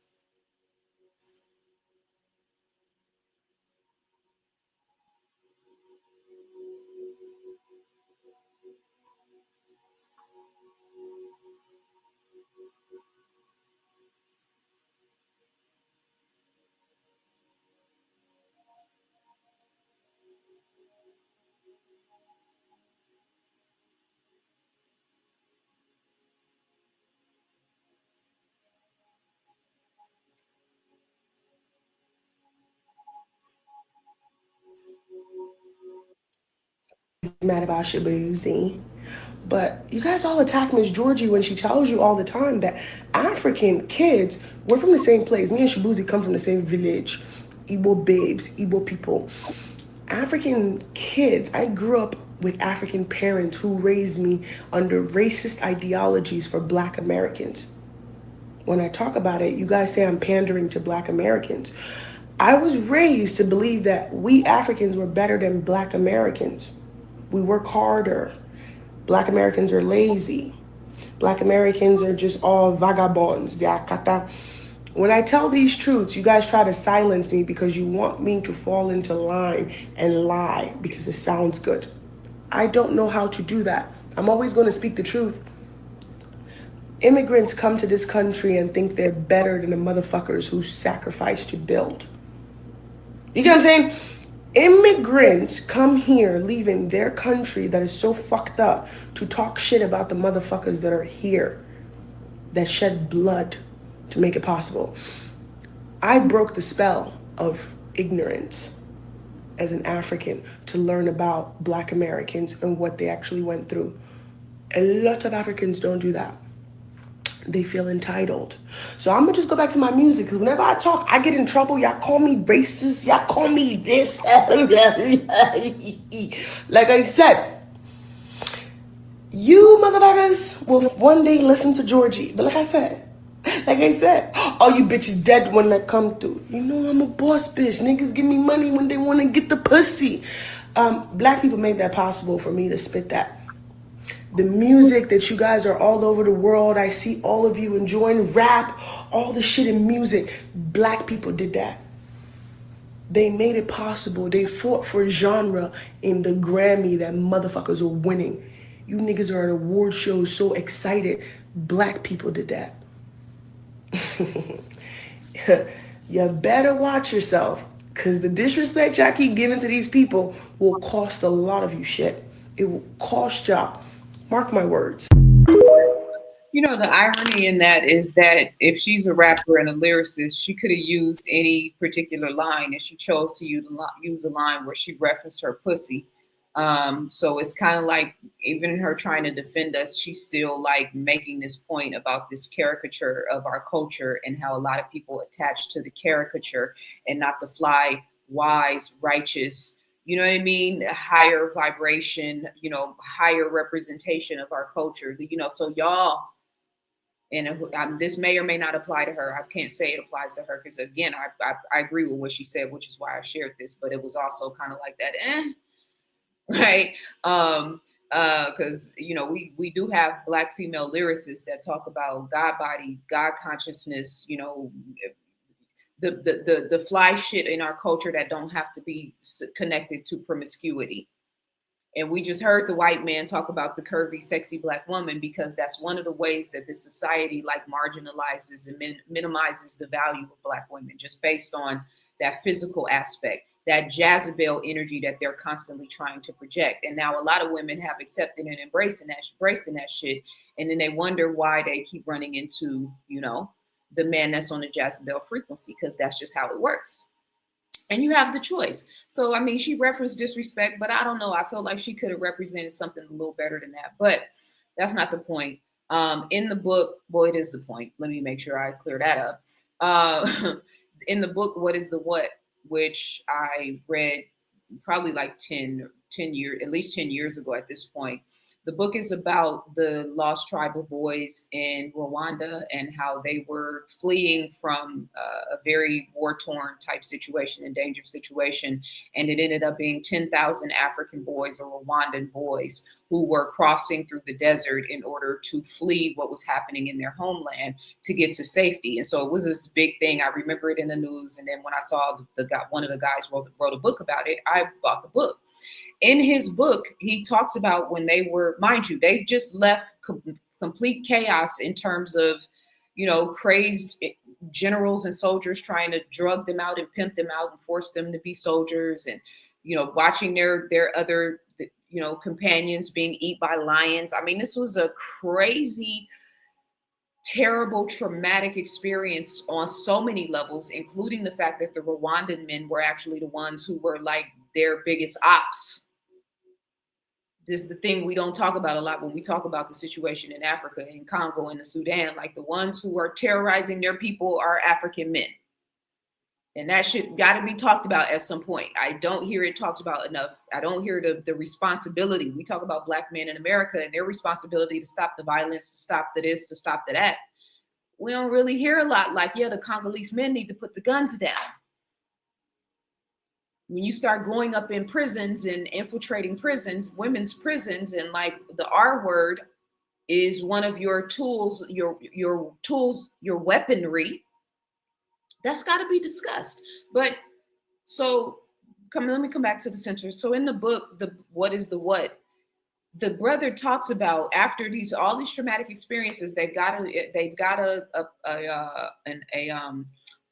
F: Mad about Shabuzi. But you guys all attack Miss Georgie when she tells you all the time that African kids, we're from the same place. Me and Shabuzi come from the same village. Igbo babes, Igbo people. African kids, I grew up with African parents who raised me under racist ideologies for Black Americans. When I talk about it, you guys say I'm pandering to Black Americans. I was raised to believe that we Africans were better than Black Americans. We work harder. Black Americans are lazy. Black Americans are just all vagabonds. When I tell these truths, you guys try to silence me because you want me to fall into line and lie because it sounds good. I don't know how to do that. I'm always going to speak the truth. Immigrants come to this country and think they're better than the motherfuckers who sacrificed to build. You get what I'm saying? Immigrants come here leaving their country that is so fucked up to talk shit about the motherfuckers that are here that shed blood to make it possible. I broke the spell of ignorance as an African to learn about Black Americans and what they actually went through. A lot of Africans don't do that. They feel entitled. So I'm gonna just go back to my music because whenever I talk, I get in trouble. Y'all call me racist. Y'all call me this. Like I said, you motherfuckers will one day listen to Georgie. But like I said, all you bitches dead when that come through. You know I'm a boss bitch. Niggas give me money when they want to get the pussy. Black people made that possible for me to spit that. The music that you guys are all over the world, I see all of you enjoying rap, all the shit in music. Black people did that. They made it possible. They fought for genre in the Grammy that motherfuckers are winning. You niggas are at award shows so excited. Black people did that. You better watch yourself, because the disrespect y'all keep giving to these people will cost a lot of you shit. It will cost y'all. Mark my words.
A: You know, the irony in that is that if she's a rapper and a lyricist, she could have used any particular line, and she chose to use a line where she referenced her pussy. So it's kind of like even her trying to defend us, she's still like making this point about this caricature of our culture and how a lot of people attach to the caricature and not the fly, wise, righteous, you know what I mean? Higher vibration, higher representation of our culture, so y'all, and this may or may not apply to her. I can't say it applies to her because, again, I agree with what she said, which is why I shared this. But it was also kind of like that, right? Because we do have Black female lyricists that talk about God body, God consciousness. The fly shit in our culture that don't have to be connected to promiscuity. And we just heard the white man talk about the curvy, sexy Black woman because that's one of the ways that this society like marginalizes and minimizes the value of Black women just based on that physical aspect, that Jezebel energy that they're constantly trying to project. And now a lot of women have accepted and embracing that shit. And then they wonder why they keep running into, the man that's on the Jezebel frequency, because that's just how it works. And you have the choice. So, I mean, she referenced disrespect, but I don't know. I feel like she could have represented something a little better than that. But that's not the point. In the book, well, it is the point. Let me make sure I clear that up. In the book, What is the What, which I read probably like 10 years, at least 10 years ago at this point. The book is about the lost tribal boys in Rwanda and how they were fleeing from a very war-torn type situation, and dangerous situation. And it ended up being 10,000 African boys or Rwandan boys who were crossing through the desert in order to flee what was happening in their homeland to get to safety. And so it was this big thing. I remember it in the news. And then when I saw one of the guys wrote a book about it, I bought the book. In his book, he talks about when they were, mind you, they just left complete chaos in terms of, crazed generals and soldiers trying to drug them out and pimp them out and force them to be soldiers, and, watching their other, companions being eaten by lions. I mean, this was a crazy, terrible, traumatic experience on so many levels, including the fact that the Rwandan men were actually the ones who were like their biggest ops. This is the thing we don't talk about a lot when we talk about the situation in Africa, in Congo, and the Sudan. Like, the ones who are terrorizing their people are African men. And that shit got to be talked about at some point. I don't hear it talked about enough. I don't hear the responsibility. We talk about Black men in America and their responsibility to stop the violence, to stop the this, to stop the that. We don't really hear a lot like, yeah, the Congolese men need to put the guns down. When you start going up in prisons and infiltrating prisons, women's prisons, and like the R word is one of your tools, your tools, your weaponry, that's got to be discussed. But so let me come back to the center. So in the book, What is the What, the brother talks about after all these traumatic experiences, they've got a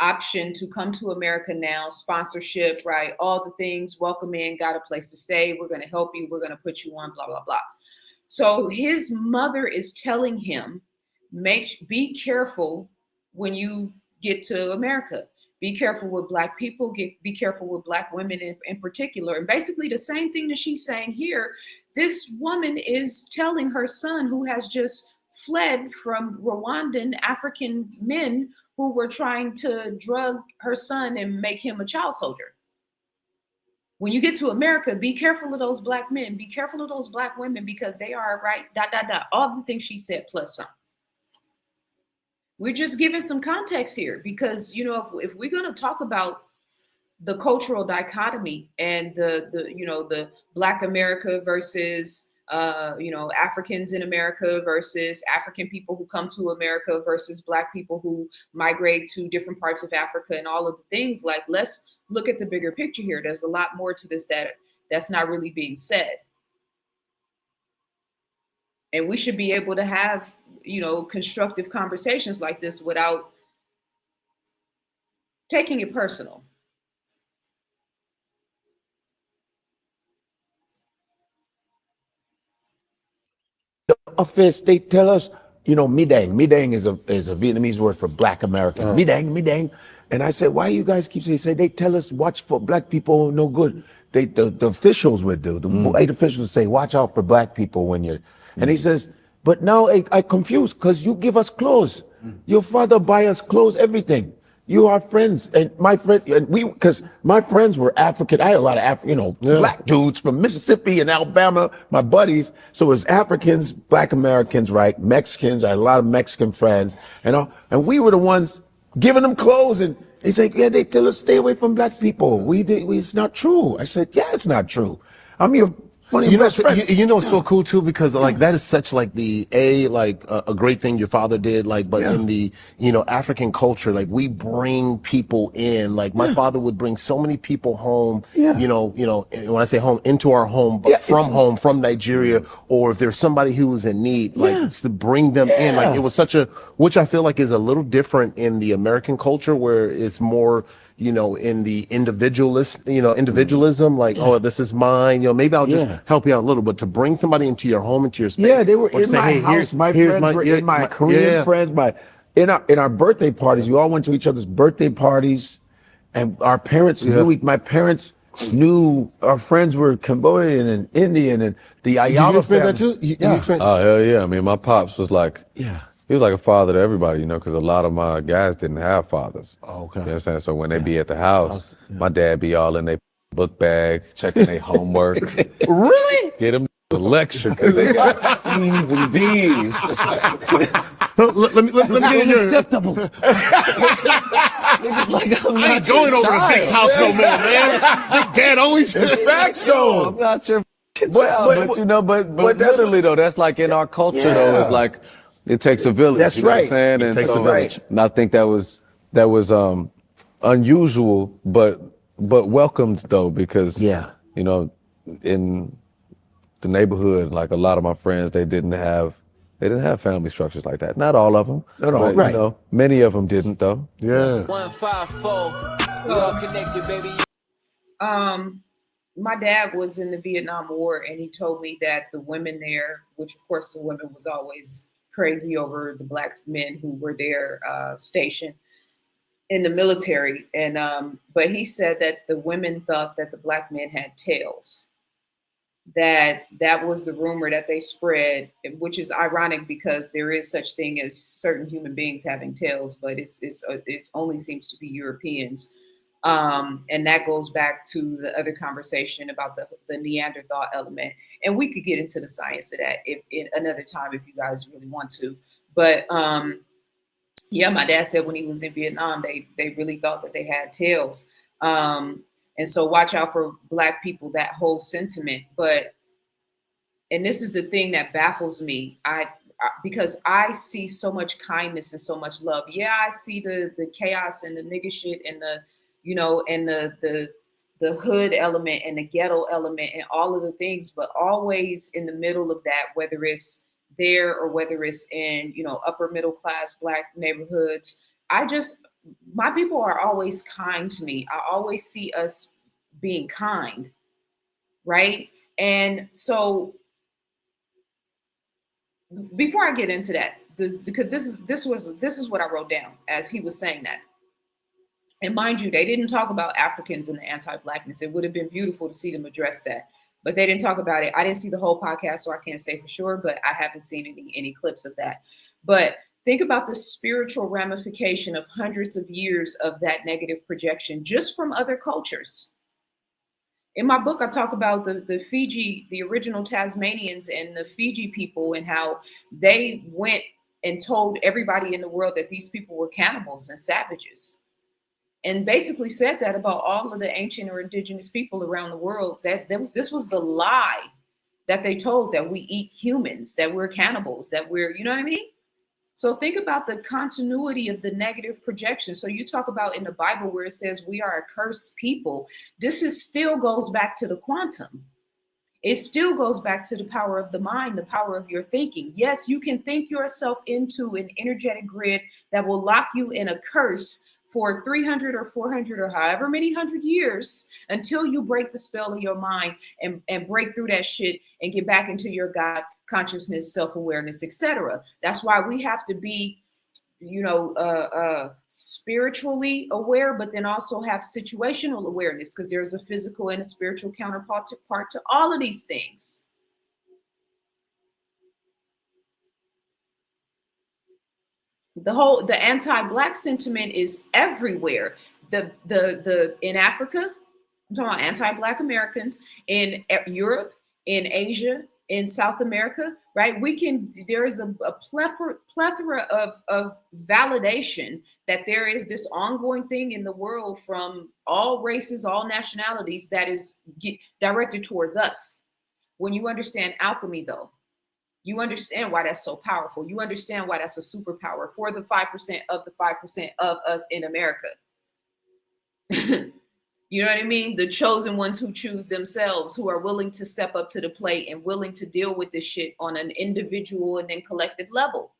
A: option to come to America now, sponsorship, right? All the things, welcome in, got a place to stay. We're going to help you. We're going to put you on, blah blah blah. So his mother is telling him, be careful when you get to America. Be careful with black people. Be careful with black women in particular. And basically the same thing that she's saying here. This woman is telling her son, who has just fled from Rwandan African men who were trying to drug her son and make him a child soldier. When you get to America, be careful of those black men. Be careful of those black women because they are right, ... all the things she said plus some. We're just giving some context here because, if we're going to talk about the cultural dichotomy and the Black America versus Africans in America versus African people who come to America versus Black people who migrate to different parts of Africa and all of the things, like, let's look at the bigger picture here. There's a lot more to this that's not really being said. And we should be able to have, constructive conversations like this without taking it personal.
G: Office, they tell us, midang. Midang is a Vietnamese word for black American. Midang, midang. And I said, why you guys keep saying? They tell us watch for black people, no good. The officials would do. The white officials say, watch out for black people when you're. And he says, but now I confused because you give us clothes. Your father buy us clothes, everything. You are friends, and my friend, and because my friends were African. I had a lot of black dudes from Mississippi and Alabama, my buddies. So it was Africans, Black Americans, right? Mexicans. I had a lot of Mexican friends, and we were the ones giving them clothes. And they say, yeah, they tell us stay away from black people. It's not true. I said, yeah, it's not true. I'm your one of your best friends.
H: It's so cool too because that is such like a great thing your father did, but in the African culture, we bring people in, my father would bring so many people home, when I say home, into our home, but from Nigeria, or if there's somebody who was in need, just to bring them in, it was which I feel like is a little different in the American culture where it's more in the individualism, oh, this is mine, maybe I'll just help you out a little, but to bring somebody into your home, into your space.
G: Yeah, they were in my house. My friends were in my Korean friends. In our birthday parties, we all went to each other's birthday parties, and our parents knew. My parents knew our friends were Cambodian and Indian and the Ayala family.
H: Did you experience that too?
I: Oh, hell yeah. I mean, my pops was like, he was like a father to everybody, because a lot of my guys didn't have fathers.
H: Oh, okay.
I: You know what I'm saying? So when they be at the house, my dad be all in their book bag, checking their homework.
G: Really?
I: Get them a lecture because they got C's and D's.
H: Let me get your...
G: Unacceptable.
H: Niggas like, I ain't going over to Vic's house no more, man. Your dad always says facts, though.
I: I'm not your child, but literally though, that's like in our culture though, it's like, it takes a village.
G: That's right.
I: What I'm saying?
H: It takes a village.
I: And I think that was unusual, but welcomed though, because in the neighborhood, like a lot of my friends, they didn't have family structures like that. Not all of them. But,
G: right.
I: Many of them didn't though.
H: Yeah.
J: 154. We all connected, baby.
A: My dad was in the Vietnam War, and he told me that the women there, which of course the women was always crazy over the black men who were there stationed in the military, and but he said that the women thought that the black men had tails. That was the rumor that they spread, which is ironic because there is such thing as certain human beings having tails, but it only seems to be Europeans. And that goes back to the other conversation about the Neanderthal element. And we could get into the science of that in another time if you guys really want to. But my dad said when he was in Vietnam, they really thought that they had tails. And so watch out for black people, that whole sentiment. And this is the thing that baffles me. Because I see so much kindness and so much love. Yeah, I see the chaos and the nigga shit and the the hood element and the ghetto element and all of the things, but always in the middle of that, whether it's there or whether it's in, upper middle class Black neighborhoods. My people are always kind to me. I always see us being kind, right? And so before I get into that, because this is what I wrote down as he was saying that. And mind you, they didn't talk about Africans and the anti-Blackness. It would have been beautiful to see them address that, but they didn't talk about it. I didn't see the whole podcast, so I can't say for sure, but I haven't seen any clips of that. But think about the spiritual ramification of hundreds of years of that negative projection just from other cultures. In my book, I talk about the Fiji, the original Tasmanians and the Fiji people, and how they went and told everybody in the world that these people were cannibals and savages. And basically said that about all of the ancient or indigenous people around the world, this was the lie that they told, that we eat humans, that we're cannibals, that we're, you know what I mean? So think about the continuity of the negative projection. So you talk about in the Bible where it says we are a cursed people. Still goes back to the quantum. It still goes back to the power of the mind, the power of your thinking. Yes, you can think yourself into an energetic grid that will lock you in a curse for 300 or 400 or however many hundred years until you break the spell of your mind and break through that shit and get back into your God consciousness, self-awareness, etc. That's why we have to be, spiritually aware, but then also have situational awareness, because there's a physical and a spiritual counterpart to all of these things. The anti-Black sentiment is everywhere. In Africa, I'm talking about anti-Black Americans, in Europe, in Asia, in South America, right? There is a plethora of validation that there is this ongoing thing in the world from all races, all nationalities that is directed towards us. When you understand alchemy, though, you understand why that's so powerful. You understand why that's a superpower for the 5% of the 5% of us in America. You know what I mean? The chosen ones who choose themselves, who are willing to step up to the plate and willing to deal with this shit on an individual and then collective level.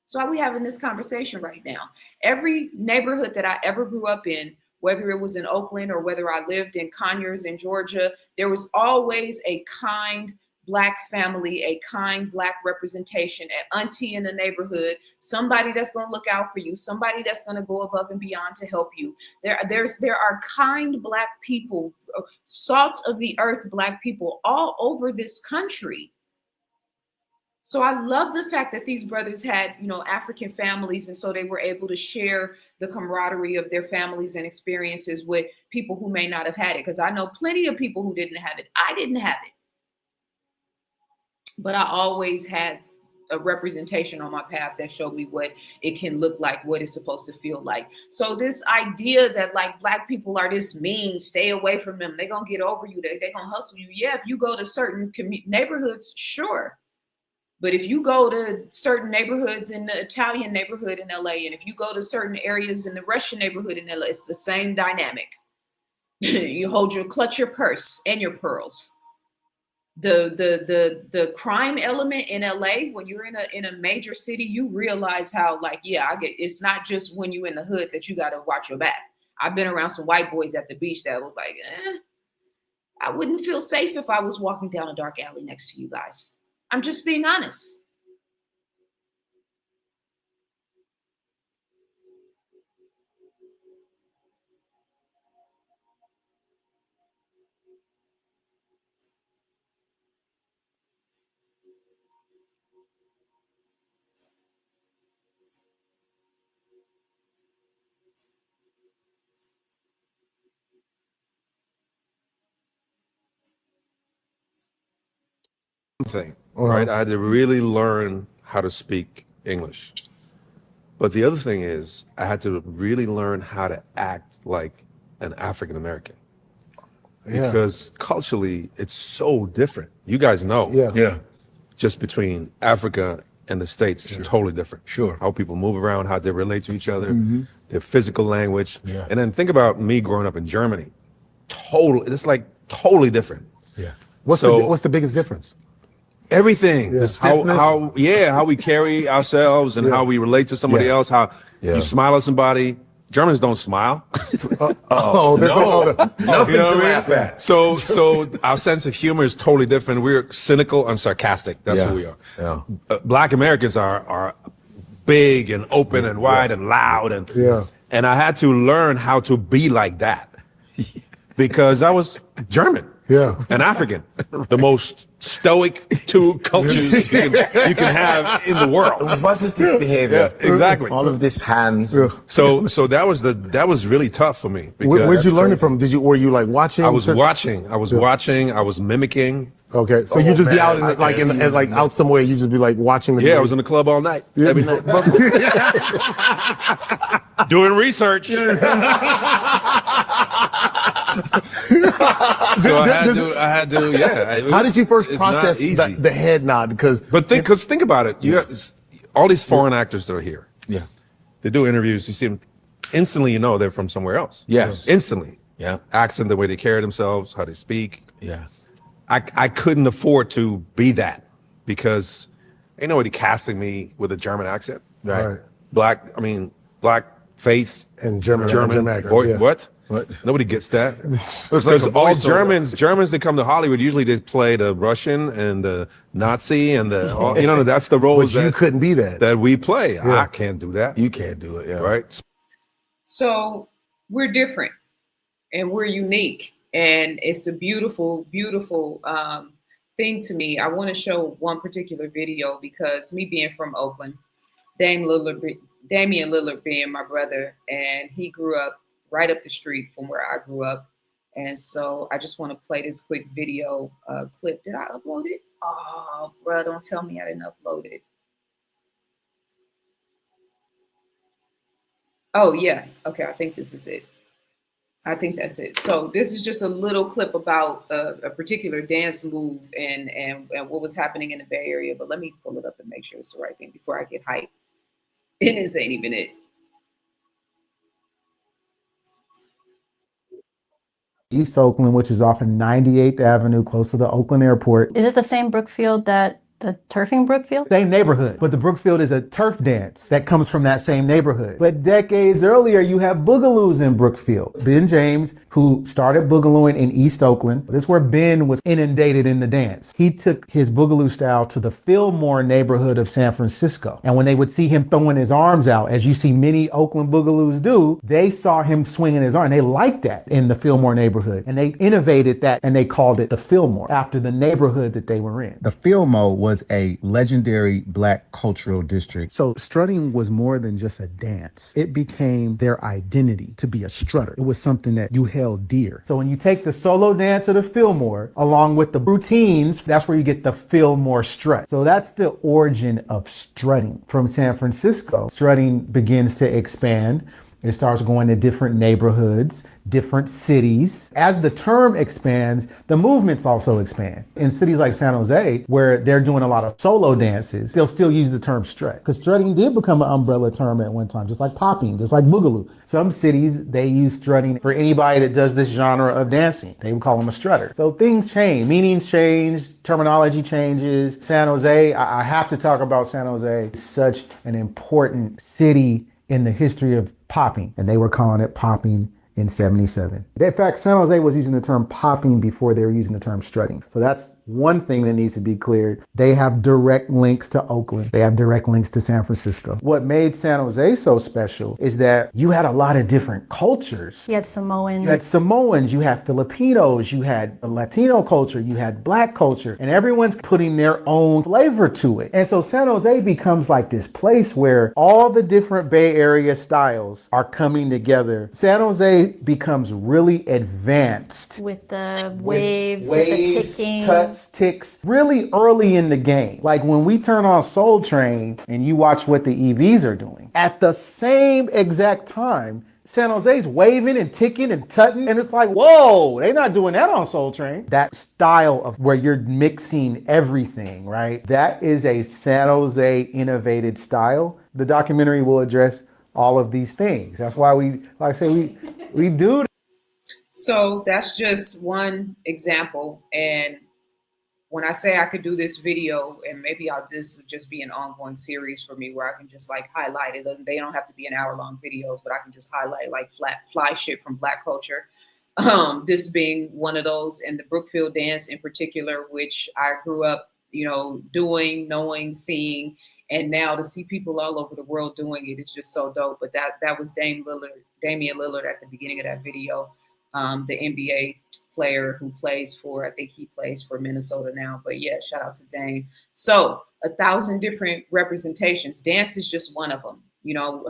A: So why are we having this conversation right now? Every neighborhood that I ever grew up in, whether it was in Oakland or whether I lived in Conyers in Georgia, there was always a kind Black family, a kind Black representation, an auntie in the neighborhood, somebody that's going to look out for you, somebody that's going to go above and beyond to help you. There are kind Black people, salt of the earth Black people all over this country. So I love the fact that these brothers had, African families, and so they were able to share the camaraderie of their families and experiences with people who may not have had it. Because I know plenty of people who didn't have it. I didn't have it. But I always had a representation on my path that showed me what it can look like, what it's supposed to feel like. So this idea that like Black people are this mean, stay away from them, they're going to get over you, they're going to hustle you. Yeah, if you go to certain neighborhoods, sure. But if you go to certain neighborhoods in the Italian neighborhood in LA, and if you go to certain areas in the Russian neighborhood in LA, it's the same dynamic. You clutch your purse and your pearls. The crime element in LA, when you're in a major city, you realize how it's not just when you in the hood that you got to watch your back. I've been around some white boys at the beach that was like, I wouldn't feel safe if I was walking down a dark alley next to you guys. I'm just being honest.
I: Thing, right? I had to really learn how to speak English. But the other thing is, I had to really learn how to act like an African American. Because culturally, it's so different. You guys know.
G: Yeah.
I: Just between Africa and the States, it's totally different.
G: Sure.
I: How people move around, how they relate to each other, their physical language.
G: Yeah.
I: And then think about me growing up in Germany.
K: totally different.
H: Yeah. What's the biggest difference?
K: Everything.
H: Yeah.
K: How we carry ourselves and how we relate to somebody else, how you smile at somebody. Germans don't smile.
H: Nothing
K: to laugh at. So our sense of humor is totally different. We're cynical and sarcastic. That's who we are.
H: Yeah.
K: Black Americans are big and open and wide and loud and I had to learn how to be like that because I was German.
H: Yeah.
K: And African, the most stoic two cultures you can have in the world.
L: What is this behavior?
K: Yeah, exactly.
L: All of these hands.
K: Yeah. So that was really tough for me.
H: Where'd you learn it from? Were you like watching?
K: I was watching. I was mimicking.
H: Okay, so you just be out out somewhere. You just be like watching.
K: I was in the club all night, every night, doing research. So I had to. Yeah.
H: How did you first process the head nod? Because
K: think about it. You have all these foreign actors that are here.
L: Yeah.
K: They do interviews. You see them instantly. You know they're from somewhere else.
L: Yes.
K: Instantly.
L: Yeah.
K: Accent, the way they carry themselves, how they speak.
L: Yeah.
K: I couldn't afford to be that because ain't nobody casting me with a German accent.
L: Right.
K: Black face
H: and German accent.
K: Voice,
H: yeah.
K: What? Nobody gets that. Because all Germans that come to Hollywood usually they play the Russian and the Nazi and that's the roles
H: But you couldn't be that
K: we play.
H: Yeah.
K: I can't do that.
H: You can't do it. Yeah.
K: Right.
A: So we're different and we're unique. And it's a beautiful, beautiful thing to me. I want to show one particular video because me being from Oakland, Damian Lillard being my brother, and he grew up right up the street from where I grew up. And so I just want to play this quick video clip. Did I upload it? Oh, bro, don't tell me I didn't upload it. Oh, yeah. Okay, I think this is it. I think that's it. So this is just a little clip about a particular dance move and what was happening in the Bay Area. But let me pull it up and make sure it's the right thing before I get hyped. And this ain't even it.
M: East Oakland, which is off of 98th Avenue, close to the Oakland airport.
N: Is it the same Brookfield that the turfing Brookfield?
M: Same neighborhood, but the Brookfield is a turf dance that comes from that same neighborhood. But decades earlier, you have boogaloos in Brookfield. Ben James, who started boogalooing in East Oakland, this is where Ben was inundated in the dance. He took his boogaloo style to the Fillmore neighborhood of San Francisco. And when they would see him throwing his arms out, as you see many Oakland boogaloos do, they saw him swinging his arm. They liked that in the Fillmore neighborhood. And they innovated that and they called it the Fillmore after the neighborhood that they were in.
O: The Fillmore was a legendary Black cultural district.
M: So strutting was more than just a dance. It became their identity to be a strutter. It was something that you held dear. So when you take the solo dance of the Fillmore along with the routines, that's where you get the Fillmore strut. So that's the origin of strutting. From San Francisco, strutting begins to expand. It starts going to different neighborhoods, different cities. As the term expands, the movements also expand. In cities like San Jose, where they're doing a lot of solo dances, they'll still use the term strut. Because strutting did become an umbrella term at one time, just like popping, just like boogaloo. Some cities, they use strutting for anybody that does this genre of dancing. They would call them a strutter. So things change, meanings change, terminology changes. San Jose, I have to talk about San Jose. It's such an important city in the history of popping, and they were calling it popping in 77. In fact, San Jose was using the term popping before they were using the term strutting. So that's one thing that needs to be cleared. They have direct links to Oakland. They have direct links to San Francisco. What made San Jose so special is that you had a lot of different cultures.
N: You had Samoans.
M: You had Filipinos, you had a Latino culture, you had Black culture, and everyone's putting their own flavor to it. And so San Jose becomes like this place where all the different Bay Area styles are coming together. San Jose becomes really advanced
N: with the waves, with the ticking.
M: Tuts, ticks, really early in the game. Like when we turn on Soul Train and you watch what the EVs are doing, at the same exact time, San Jose's waving and ticking and tutting, and it's like, whoa, they're not doing that on Soul Train. That style of where you're mixing everything, right? That is a San Jose innovated style. The documentary will address all of these things. That's why we do.
A: So that's just one example. And when I say I could do this video, and maybe this would just be an ongoing series for me where I can just like highlight it. And they don't have to be an hour long videos, but I can just highlight like fly shit from Black culture. This being one of those, and the Brookfield dance in particular, which I grew up, doing, knowing, seeing, and now to see people all over the world doing it is just so dope. But that was Damian Lillard at the beginning of that video, the NBA player who plays for, I think he plays for Minnesota now. But yeah, shout out to Dame. So 1,000 different representations. Dance is just one of them.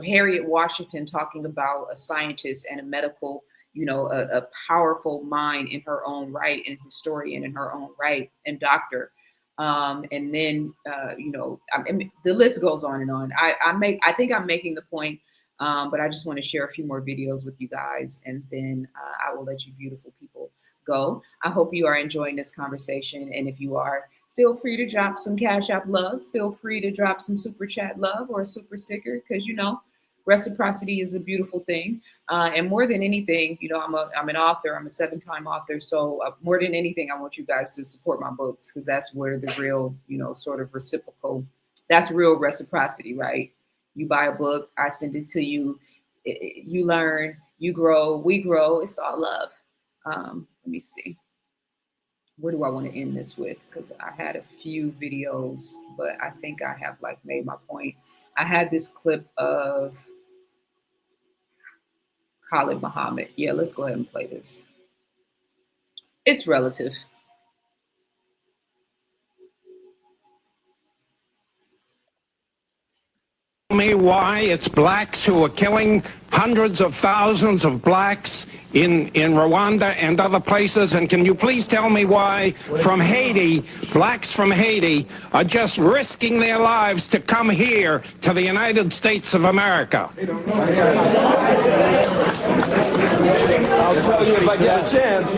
A: Harriet Washington talking about a scientist and a medical, a powerful mind in her own right, and historian in her own right, and doctor. And then, the list goes on and on. I think I'm making the point, but I just want to share a few more videos with you guys, and then I will let you beautiful people go. I hope you are enjoying this conversation. And if you are, feel free to drop some Cash App love. Feel free to drop some super chat love or a super sticker, because reciprocity is a beautiful thing. And more than anything, I'm an author. I'm a 7-time author. So more than anything, I want you guys to support my books, because that's where the real, sort of reciprocal, that's real reciprocity, right? You buy a book, I send it to you, you learn, you grow, we grow. It's all love. Let me see. Where do I want to end this with? Because I had a few videos, but I think I have like made my point. I had this clip of Khalid Muhammad. Yeah, let's go ahead and play this. It's relative.
P: Me why it's blacks who are killing hundreds of thousands of blacks in Rwanda and other places? And can you please tell me why from Haiti, blacks from Haiti are just risking their lives to come here to the United States of America?
Q: I'll tell you if I get a chance.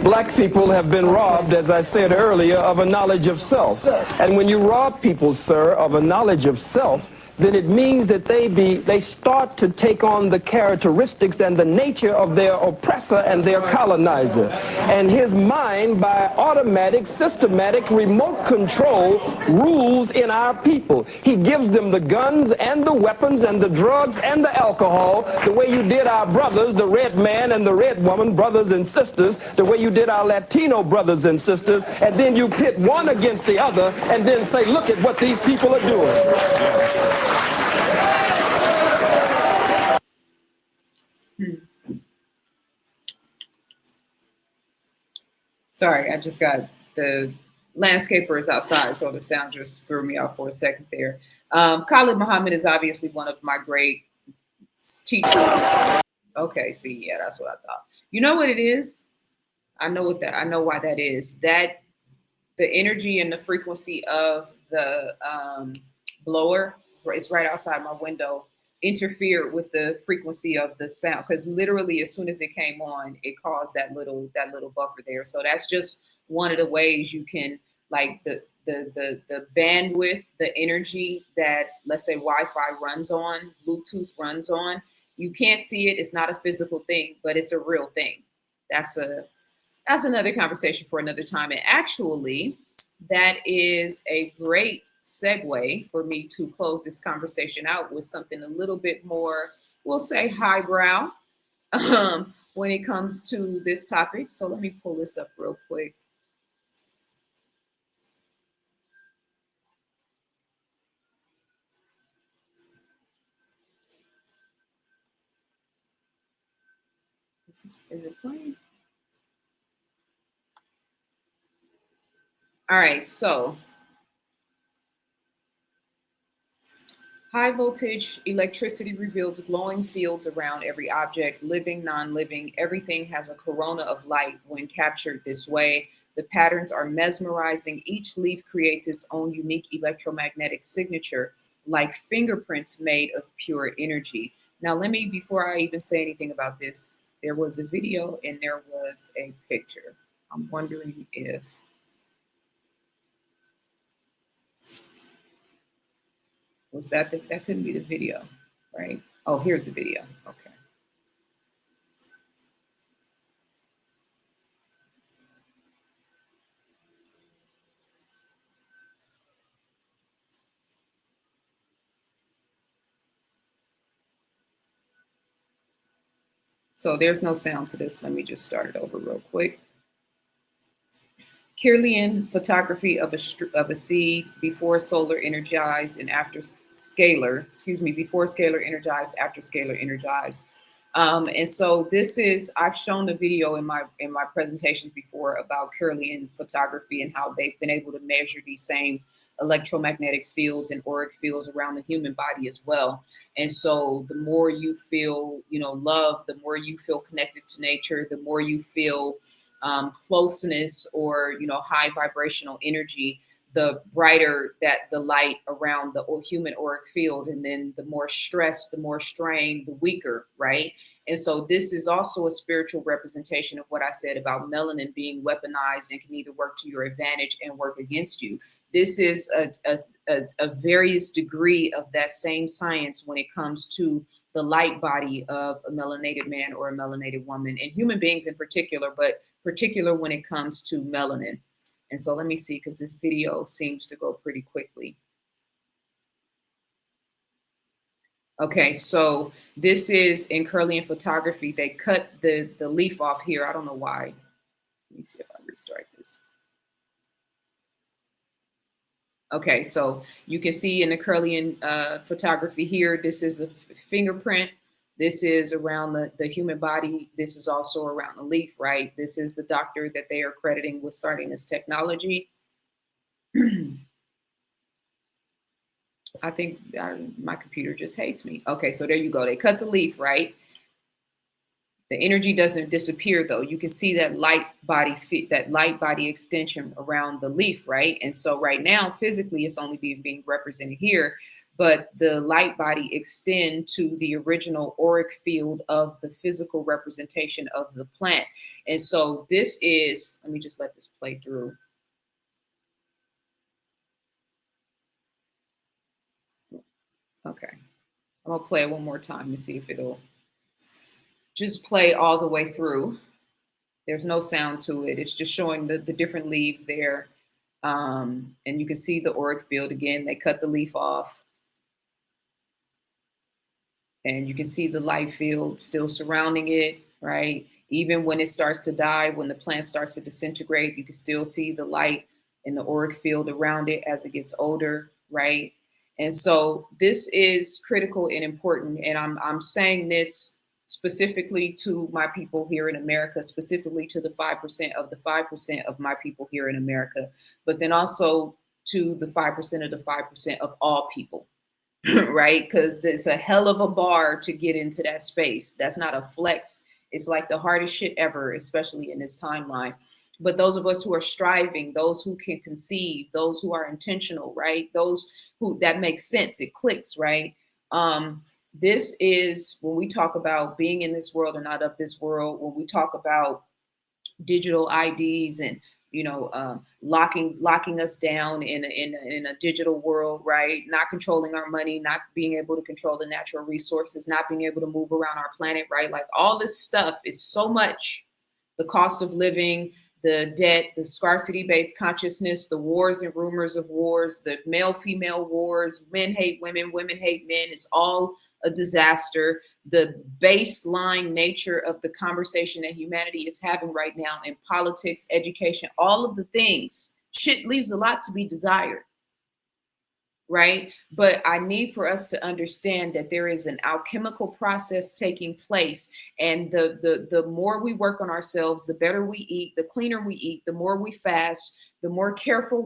Q: Black people have been robbed, as I said earlier, of a knowledge of self. And when you rob people, sir, of a knowledge of self, then it means that they start to take on the characteristics and the nature of their oppressor and their colonizer. And his mind, by automatic, systematic, remote control, rules in our people. He gives them the guns and the weapons and the drugs and the alcohol, the way you did our brothers, the red man and the red woman, brothers and sisters, the way you did our Latino brothers and sisters, and then you pit one against the other and then say, look at what these people are doing.
A: Sorry, I just got the landscapers outside, so the sound just threw me off for a second there. Khalid Muhammad is obviously one of my great teachers. Okay, see, yeah, that's what I thought. You know what it is? I know why that is. That the energy and the frequency of the blower, it's right outside my window, interfered with the frequency of the sound, because literally as soon as it came on, it caused that little buffer there. So that's just one of the ways you can, like, the bandwidth, the energy that, let's say, Wi-Fi runs on, Bluetooth runs on. You can't see it. It's not a physical thing, but it's a real thing. That's another conversation for another time. And actually, that is a great segue for me to close this conversation out with something a little bit more, we'll say, highbrow, when it comes to this topic. So let me pull this up real quick. Is it playing? All right, so high voltage electricity reveals glowing fields around every object, living, non-living. Everything has a corona of light when captured this way. The patterns are mesmerizing. Each leaf creates its own unique electromagnetic signature, like fingerprints made of pure energy. Now, before I even say anything about this, there was a video and there was a picture. I'm wondering if was that couldn't be the video, right? Oh, here's the video. Okay. So there's no sound to this. Let me just start it over real quick. Kirlian photography of a seed before solar energized and after scalar, before scalar energized, after scalar energized. And so this is, I've shown the video in my presentations before about Kirlian photography and how they've been able to measure these same electromagnetic fields and auric fields around the human body as well. And so the more you feel, love, the more you feel connected to nature, the more you feel closeness or high vibrational energy, the brighter that the light around the human auric field, and then the more stress, the more strain, the weaker, right? And so this is also a spiritual representation of what I said about melanin being weaponized and can either work to your advantage and work against you. This is a various degree of that same science when it comes to the light body of a melanated man or a melanated woman, and human beings in particular, but particular when it comes to melanin. And so let me see, because this video seems to go pretty quickly. Okay, so this is in Kirlian photography. They cut the leaf off here. I don't know why. Let me see if I restart this. Okay, so you can see in the Kirlian photography here, this is a fingerprint. This is around the human body. This is also around the leaf, right? This is the doctor that they are crediting with starting this technology. I think my computer just hates me. Okay, so there you go. They cut the leaf, right? The energy doesn't disappear though. You can see that light body extension around the leaf, right? And so right now, physically, it's only being represented here, but the light body extend to the original auric field of the physical representation of the plant. And so this is, let me just let this play through. Okay, I'm gonna play it one more time to see if it'll just play all the way through. There's no sound to it. It's just showing the different leaves there. And you can see the auric field again. They cut the leaf off. And you can see the light field still surrounding it, right? Even when it starts to die, when the plant starts to disintegrate, you can still see the light in the auric field around it as it gets older, right? And so this is critical and important. And I'm saying this specifically to my people here in America, specifically to the 5% of the 5% of my people here in America, but then also to the 5% of the 5% of all people, right? Because there's a hell of a bar to get into that space. That's not a flex. It's like the hardest shit ever, especially in this timeline. But those of us who are striving, those who can conceive, those who are intentional, right? Those who, that makes sense, it clicks, right? This is when we talk about being in this world and not of this world, when we talk about digital IDs and locking us down in a digital world, right? Not controlling our money, not being able to control the natural resources, not being able to move around our planet, right? Like all this stuff is so much. The cost of living, the debt, the scarcity-based consciousness, the wars and rumors of wars, the male-female wars, men hate women, women hate men, it's all a disaster. The baseline nature of the conversation that humanity is having right now in politics, education, all of the things, shit leaves a lot to be desired, right? But I need for us to understand that there is an alchemical process taking place, and the more we work on ourselves, the better we eat, the cleaner we eat, the more we fast, the more careful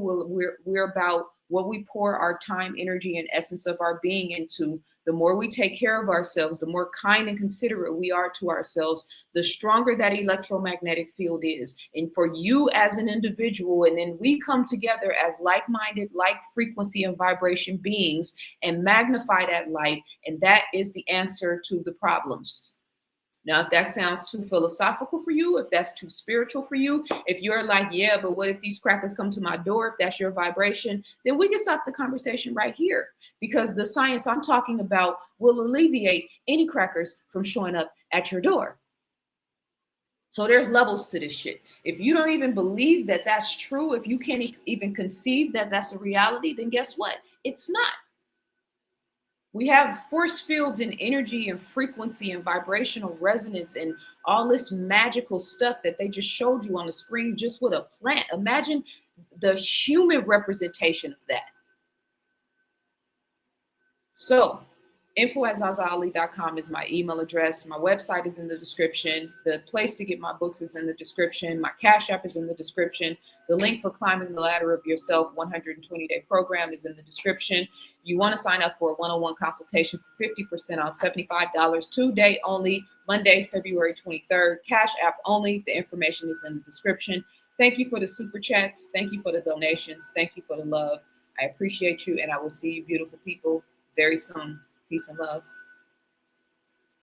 A: we're about what we pour our time, energy, and essence of our being into. The more we take care of ourselves, the more kind and considerate we are to ourselves, the stronger that electromagnetic field is. And for you as an individual, and then we come together as like-minded, like frequency and vibration beings and magnify that light. And that is the answer to the problems. Now, if that sounds too philosophical for you, if that's too spiritual for you, if you're like, yeah, but what if these crackers come to my door? If that's your vibration, then we can stop the conversation right here, because the science I'm talking about will alleviate any crackers from showing up at your door. So there's levels to this shit. If you don't even believe that that's true, if you can't even conceive that that's a reality, then guess what? It's not. We have force fields and energy and frequency and vibrational resonance and all this magical stuff that they just showed you on the screen just with a plant. Imagine the human representation of that. So, info@ZaZaAli.com is my email address. My website is in the description. The place to get my books is in the description. My Cash App is in the description. The link for Climbing the Ladder of Yourself 120-day program is in the description. You want to sign up for a one-on-one consultation for 50% off, $75, 2-day only, Monday, February 23rd. Cash App only. The information is in the description. Thank you for the super chats. Thank you for the donations. Thank you for the love. I appreciate you, and I will see you beautiful people very soon. Peace and love.